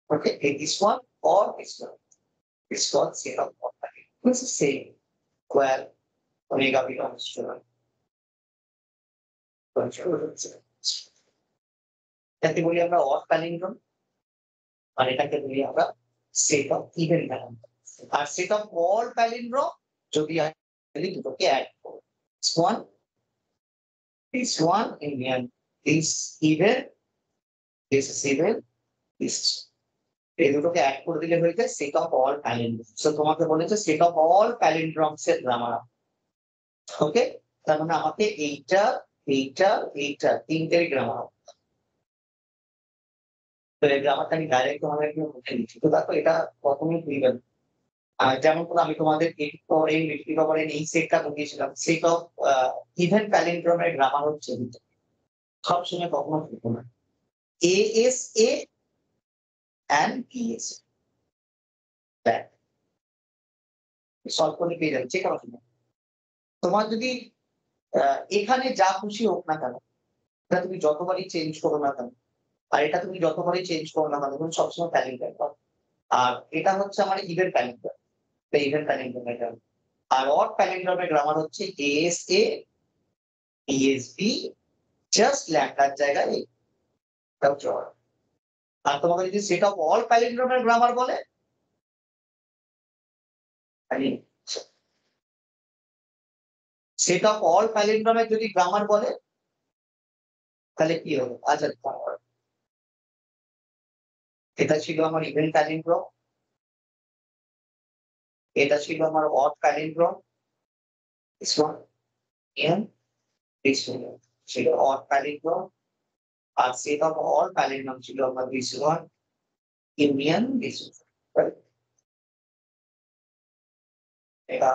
okay this one or this one is called set of all palindrome this is same where omega belongs to a এটাকে বলি আমরা অড প্যালিন্ড্রম আর এটাকে বলি আমরা সেট অফ ইভেন প্যালিন্ড্রম আর সেট অফ অল প্যালিন্ড্রম যদি আমি দুটোকে অ্যাড করব this one in this even this is even this এই দুটোকে অ্যাড করে দিলে হয়ে যায় set of all palindrome so তোমাকে বলেছে সেট অফ অল প্যালিন্ড্রমস এর গ্রামার ওকে তার মানে আমাকে এইটা তিনটের গ্রামার তো এই গ্রামারটা আমি ডাইরেক্ট তোমাদের মুখে দিচ্ছি তো দেখো এটা প্রথমেই বুঝবেন আর যেমন করে আমি তোমাদের এই সেটটা বুঝিয়েছিলাম সেট অফ ইভেন প্যালিন্ড্রমের গ্রামার হচ্ছে সবসময় কখনো ভুলবো না ASA and PSA সলভ করে পেয়ে যাবে যে কোনো সময় তোমার যদি এখানে যা খুশি হোক না কেন এটা তুমি যতবারই চেঞ্জ করো না কেন আর এটা তুমি যতবারই চেঞ্জ করো না কেন তুমি সবসময় প্যালিন্ড্রম পাবে আর এটা হচ্ছে আমার ইভেন প্যালিন্ড্রম ইভেন প্যালিন্ড্রম এটা আর অড প্যালিন্ড্রমের গ্রামার হচ্ছে ASA PSB জাস্ট ল্যাম্ডার জায়গায় আর তোমাকে যদি সেট অফ অল প্যালিন্ড্রমের গ্রামার বলে সেট অফ অল প্যালিন্ড্রমের যদি গ্রামার বলে তাহলে কি হবে আচ্ছা এটা ছিল আমার ইভেন প্যালিন্ড্রম এটা ছিল আমার odd palindrome this one and this one ছিল অড প্যালিন্ড্রম আর সেট অফ অল প্যালিন্ড্রম ছিল আমার this one union this one right? এটা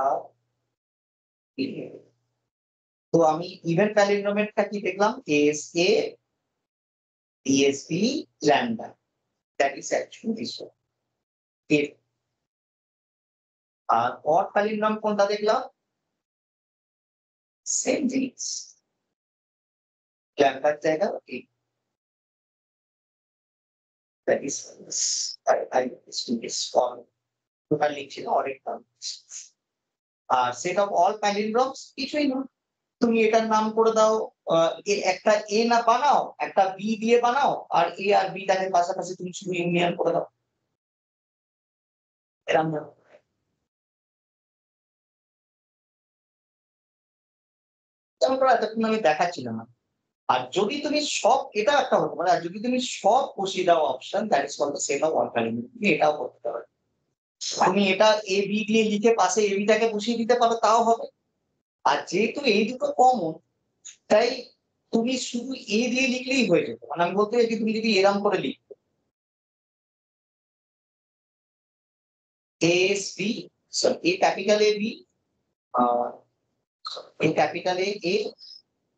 তো আমি ইভেন প্যালিন্ড্রোমেরটা কি দেখলাম ASA PSB lambda that is actually this one আর অড প্যালিন্ড্রোম কোনটা দেখলাম সেম জিনিস ল্যাম্ডার জায়গা that is I this form total লিখছি না, অনেক টার্ম। আর সেট অফ অল প্যালিন্ড্রমস কিছুই না, তুমি এটার নাম করে দাও একটা এ না বানাও, একটা বি দিয়ে বানাও, আর এ আর বি টাকে পাশাপাশি তুমি শুধু ইউনিয়ন করে দাও, এরকম না। যেমন করে এতক্ষণ আমি দেখাচ্ছিলাম না। আর যদি তুমি সব, এটা একটা হতে পারে, আর যদি তুমি সব বসিয়ে দাও option, that is called the set of all palindrome, তুমি এটাও করতে পারো। তুমি এটা এ বি দিয়ে লিখে পাশে এ বিটাকে বসিয়ে দিতে পারো, তাও হবে। আর যেহেতু এই দুটো কমন, তাই তুমি শুধু এ দিয়ে লিখলেই হয়ে যেত। মানে আমি বলতে চাইছি তুমি যদি এরম করে লিখো S B, A capital A B, A capital A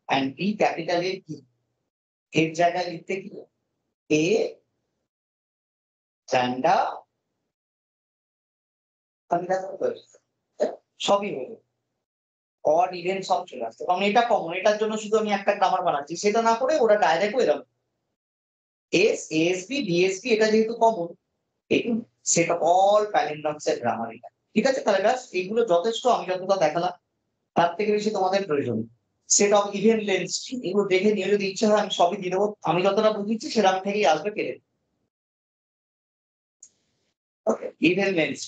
and B capital A B, এর জায়গায় লিখতে কি এ ল্যান্ডা, সবই হয়ে অড ইভেন সব চলে আসছে, কারণ এটা কমন, এটার জন্য শুধু আমি একটা গ্রামার বানাচ্ছি, সেটা না করে ওরা ডাইরেক্ট এরকম এস এএসবি ডিএসবি, এটা যেহেতু কমন, সেট অফ অল প্যালিন্ড্রমস এর গ্রামার এটা। ঠিক আছে, তাহলে ব্যাস এইগুলো যথেষ্ট, আমি যতটা দেখালাম তার থেকে বেশি তোমাদের প্রয়োজন। সেট অফ ইভেন লেন্স, এগুলো দেখে নিয়ে যদি ইচ্ছা হয় আমি সবই দিয়ে দেবো, আমি যতটা বুঝেছি সেরকম থেকেই আসবে পেরে। ওকে, ইভেন লেন্স,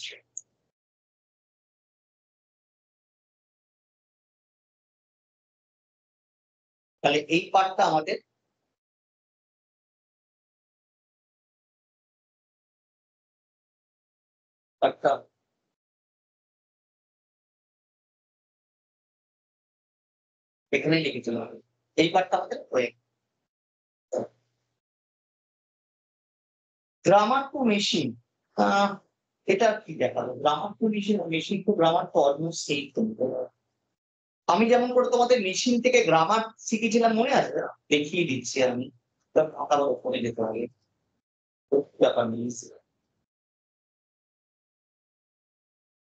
তাহলে এই পার্টটা আমাদের একটা এখানেই লিখেছিল, এই পার্টটা আমাদের হয়ে গ্রামার টু মেশিন। এটা কি দেখালো, grammar to machine, machine to grammar তো অলমোস্ট সেই। আমি যেমন করে তোমাদের মেশিন থেকে গ্রামার শিখেছিলাম মনে আছে, দেখিয়ে দিচ্ছি আমি, আবার ওপরে যেতে হবে, ব্যাপার নেই।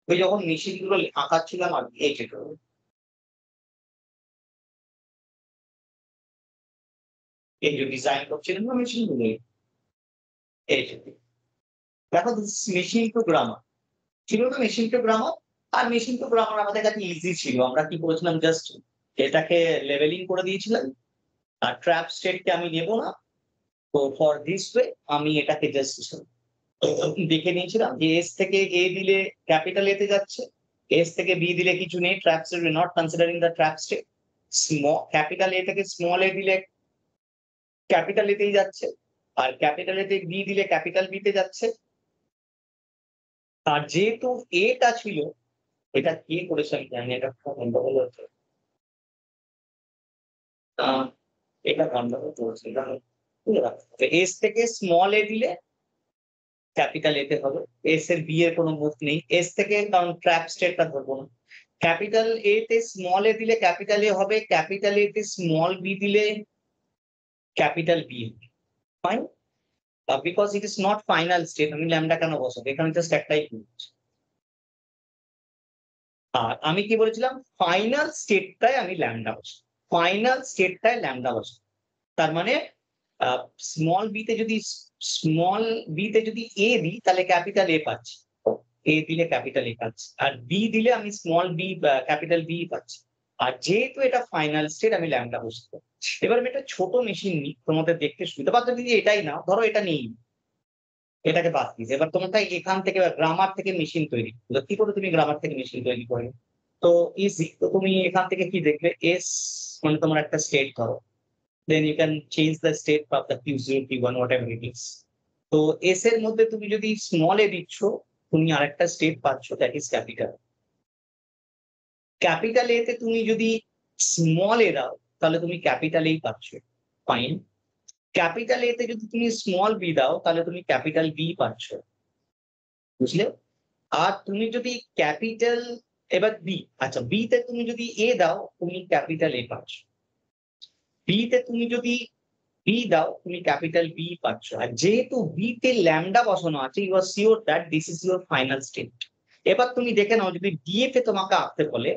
ওই যখন মেশিন গুলো আঁকাচ্ছিলাম আর এই যেটা এই যে ডিজাইন করছিলাম না মেশিন গুলো, এই যে দেখো মেশিন টু গ্রামার ছিল না, machine to grammar. R machine to grammar আমাদের কাছে ইজি ছিল, আমরা কি করেছিলাম, জাস্ট এটাকে লেভেলিং করে দিয়েছিলাম, আর ট্র্যাপ স্টেটকে আমি নেব না। তো ফর দিস ওয়ে আমি এটাকে জাস্ট দেখে নিয়েছিলাম যে এস থেকে এ দিলে ক্যাপিটাল এতে যাচ্ছে, এস থেকে বি দিলে কিছু নেই, trap state not considering the trap state, capital A থেকে স্মল এ দিলে ক্যাপিটাল এতেই যাচ্ছে, আর ক্যাপিটাল এতে বি দিলে ক্যাপিটাল বি তে যাচ্ছে। আর যেহেতু এটা ছিল, এটা কে করেছে আমি জানি, এটা গন্ডগোল হচ্ছে, এটা গন্ডগোল চলছে, এটা এস থেকে স্মল এ দিলে ক্যাপিটাল এতে হবে, এস এর বি এর কোনো মুভ নেই, এস থেকে কারণ ট্র্যাপ স্টেটটা ধরবো না, ক্যাপিটাল এ তে স্মল এ দিলে ক্যাপিটাল এ হবে, ক্যাপিটাল এ তে স্মল বি দিলে ক্যাপিটাল বি হবে, fine. Because it is not final state, আমি ল্যামডা কেন বসাবো, এখানে জাস্ট একটাই proof। আর আমি কি বলেছিলাম, ফাইনাল স্টেটটায় আমি ল্যামডা বসাবো, ফাইনাল স্টেটটায় ল্যামডা বসাবো। তার মানে স্মল বিতে যদি এ দিই তাহলে ক্যাপিটাল এ পাচ্ছি, এ দিলে ক্যাপিটাল এ পাচ্ছি, আর বি দিলে আমি স্মল বি ক্যাপিটাল বি পাচ্ছি। আর যেহেতু এটা ফাইনাল স্টেট আমি ল্যামডা বসতে, এবার আমি একটা ছোট মেশিন নিই তোমাদের দেখতে সুবিধা, বা যদি এটাই নাও, ধরো এটা নেই, এটাকে বাদ দিয়েছে, এবার তোমরা এখান থেকে গ্রামার থেকে মেশিন তৈরি, কি করে তুমি গ্রামার থেকে মেশিন তৈরি করবে, তো ইজি। তো তুমি এখান থেকে কি দেখবে, এস মানে তোমার একটা স্টেট ধরো, then you can change the state of the Q0, Q1, whatever it is. তো এস এর মধ্যে তুমি যদি স্মল এ দিচ্ছ, তুমি আরেকটা স্টেট পাচ্ছ, that is capital. Capital A তে তুমি যদি স্মল এ দাও তাহলে তুমি ক্যাপিটাল এই পাচ্ছ, ফাইন। ক্যাপিটাল এ তে যদি তুমি স্মল বি দাও তাহলে তুমি ক্যাপিটাল বি পাচ্ছ, বুঝলে। আর তুমি যদি ক্যাপিটাল, এবার বি, আচ্ছা বি তে তুমি যদি এ দাও তুমি ক্যাপিটাল এ পাচ্ছ, বি তে তুমি যদি বি দাও তুমি ক্যাপিটাল বি পাচ্ছ। আর যেহেতু বি তে ল্যামডা বসানো আছে, you are sure that this is your final state. এবার তুমি দেখে নাও, যদি ডিএফ এ তোমাকে আঁকতে বলে,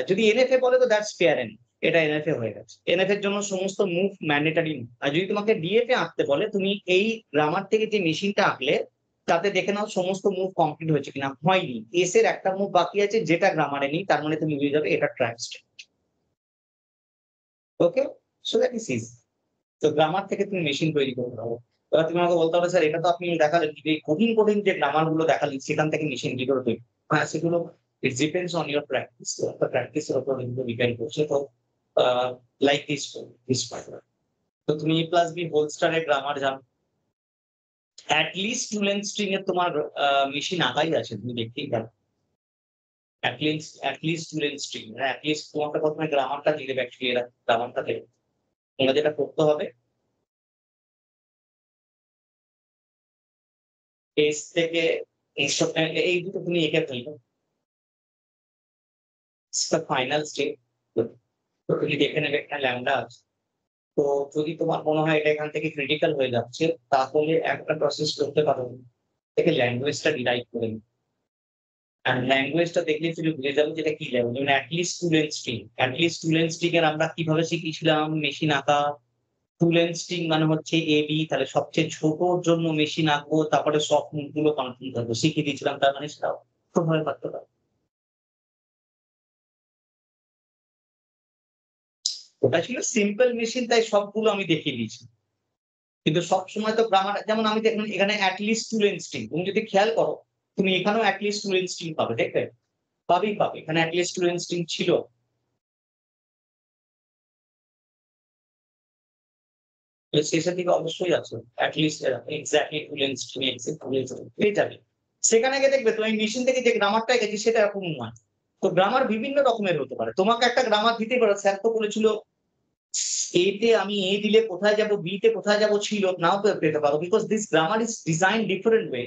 যদি এনএফ এ বলে তো দ্যাটস ফেয়ার এন্ড, এটা এনএফ এ হয়ে গেছে, এনএফ এর জন্য সমস্ত মুভ ম্যান্ডেটারি। আর যদি তোমাকে ডিএফ এ আঁকতে বলে, তুমি এই গ্রামার থেকে যে মেশিনটা আঁকলে তাতে দেখে নাও সমস্ত মুভ কমপ্লিট হয়েছে কিনা। হয়নি, এস এর একটা মুভ বাকি আছে যেটা গ্রামারে নেই, তার মানে তুমি বুঝে যাবে এটা trap state. Okay, so that is easy. তো গ্রামার থেকে তুমি মেশিন তৈরি করতে পারো। এবার তুমি আমাকে বলতে হবে স্যার এটা তো আপনি দেখালেন, কিন্তু এই কঠিন কঠিন যে গ্রামার গুলো দেখালেন সেখান থেকে মেশিন কি করে তৈরি। হ্যাঁ, সেগুলো it depends on your practice. প্র্যাকটিসের উপর কিন্তু ডিপেন্ড করছে। তো লাইক দিস তো তুমি এ প্লাস বি হোল স্টারের গ্রামার জানো, অ্যাটলিস্ট টু লেন্থ স্ট্রিং এর তোমার মেশিন আঁকাই আছে, তুমি দেখতেই পারো। At least two length string, at least তোমাকে প্রথমে গ্রামারটা দিয়ে দেবে, অ্যাকচুয়ালি এরা গ্রামারটা দেবে। তোমরা যেটা করতে হবে, এস থেকে এই দুটো তুমি এঁকে ফেলবে, ফাইনাল স্টেপ। তুমি দেখে নেবে এখানে ল্যামডা আছে। তো যদি তোমার মনে হয় এটা এখান থেকে ক্রিটিক্যাল হয়ে যাচ্ছে, তাহলে একটা প্রসেস করতে পারো, থেকে ল্যাঙ্গুয়েজটা ডিরাইভ করে নিই। আর ল্যাঙ্গুয়েজটা দেখলে তুমি বুঝে যাবে যেটা কি ল্যাঙ্গুয়েজ, মানে at least two length string. At least two length string এর আমরা কিভাবে শিখিয়েছিলাম, মেশিন আঁকা। টু লেন্থ স্ট্রিং মানে হচ্ছে এ বি, তাহলে সবচেয়ে ছোটর জন্য মেশিন আঁকবো, তারপরে সব মুখগুলো কনফিউজ থাকবো, শিখিয়ে দিয়েছিলাম। তার মানে সেটাও ভাবে পারতে পারো। ওটা ছিল সিম্পল মেশিন, তাই সবগুলো আমি দেখিয়ে দিয়েছি। কিন্তু সবসময় তো গ্রামার, যেমন আমি দেখলাম এখানে অ্যাটলিস্ট টু লেন্থ স্ট্রিং, তুমি যদি খেয়াল করো তুমি এখানেও অ্যাটলিস্ট টু লেন্থ স্ট্রিং পাবে, দেখবে পাবে এখানে অ্যাটলিস্ট টু লেন্থ স্ট্রিং ছিল। শেষের দিকে অবশ্যই আছে at least exactly two length string, পেয়ে যাবে। সেখানে গিয়ে দেখবে তুমি মেশিন থেকে যে গ্রামারটা গেছি সেটা এরকম নয়। তো গ্রামার বিভিন্ন রকমের হতে পারে, তোমাকে একটা গ্রামার দিতে পারে, স্যার তো বলেছিল এ তে আমি এ দিলে কোথায় যাব, বি তে কোথায় যাব ছিল, নাও তো পেতে পারো, because this grammar is design different way.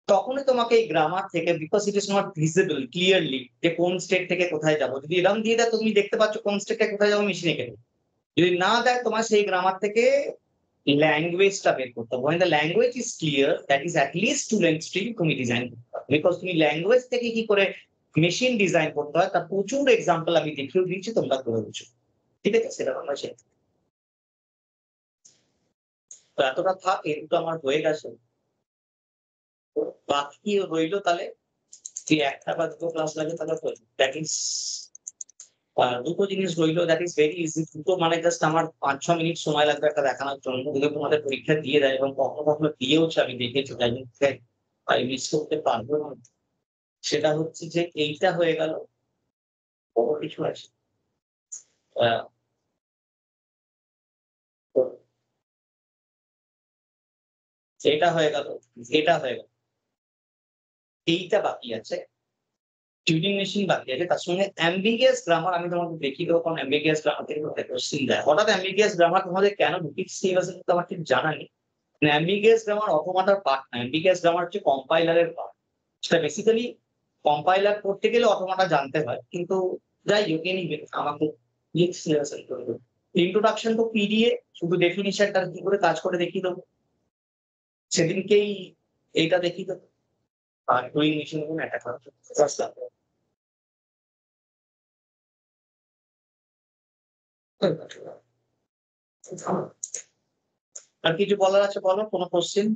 তখনই তোমাকে এই গ্রামার থেকে, because it is not visible clearly যে কোন স্টেট থেকে কোথায় যাবো, যদি এরকম দিয়ে দেয় তুমি দেখতে পাচ্ছ কোন স্টেট থেকে কোথায় যাবো মেশিনে কেটে। যদি না দেয় তোমার সেই গ্রামার থেকে ল্যাঙ্গুয়েজটা বের করতে হবে। when the language is clear, that is at least two length string তুমি ডিজাইন করতে পারো, বিকজ তুমি ল্যাঙ্গুয়েজ থেকে কি করে মেশিন ডিজাইন করতে হয় তার প্রচুর এক্সাম্পল আমি দেখিয়ে দিচ্ছি, তোমরা করে বুঝো। ঠিক আছে, সেটা আমরা শিখি। তো এতটা থাক, এই দুটো আমার হয়ে গেছে। তো বাকি রইলো তাহলে যে একটা বা দুটো ক্লাস লাগে তাহলে দ্যাট ইজ দুটো জিনিস রইলো, দ্যাট ইজ ভেরি ইজি। দুটো মানে জাস্ট আমার 5-6 মিনিট সময় লাগবে একটা দেখানোর জন্য, যদি তোমাদের পরীক্ষা দিয়ে দেয়, এবং কখনো কখনো দিয়েওছে আমি দেখেছি, তাই আমি মিস করতে পারবো না। সেটা হচ্ছে যে এইটা হয়ে গেল, বড় কিছু আছে। আহ, তো এটা হয়ে গেল, এটা হয়ে গেল, এইটা বাকি আছে, টিউনিং মেশিন বাকি আছে, তার সঙ্গে অ্যাম্বিগিয়াস গ্রামার আমি তোমাকে দেখিয়ে দেবো, কারণ অ্যাম্বিগিয়াস গ্রামার থেকে কোশ্চেন দেয়। হঠাৎ অ্যাম্বিগিয়াস গ্রামার তোমাদের কেন ঢুকিয়ে সিলেবাসে আমার ঠিক জানা নেই। অ্যাম্বিগিয়াস গ্রামার অটোমাটার পার্ট না, অ্যাম্বিগিয়াস গ্রামার হচ্ছে কম্পাইলারের পার্ট। সেটা বেসিক্যালি কম্পাইলার করতে গেলে অটোমাটা জানতে হয়, কিন্তু যাই হোক এনিওয়ে আমাকে সিলেবাস করে দেবো। ইন্ট্রোডাকশন তো পিডিএ, শুধু ডেফিনিশনটা কি করে কাজ করে দেখিয়ে দেবো, সেদিনকেই এইটা দেখিয়ে দেবো। আর ডুইং মেশিন অ্যাটাক করা আর কিছু বলার আছে বলো, কোনো কোশ্চেন?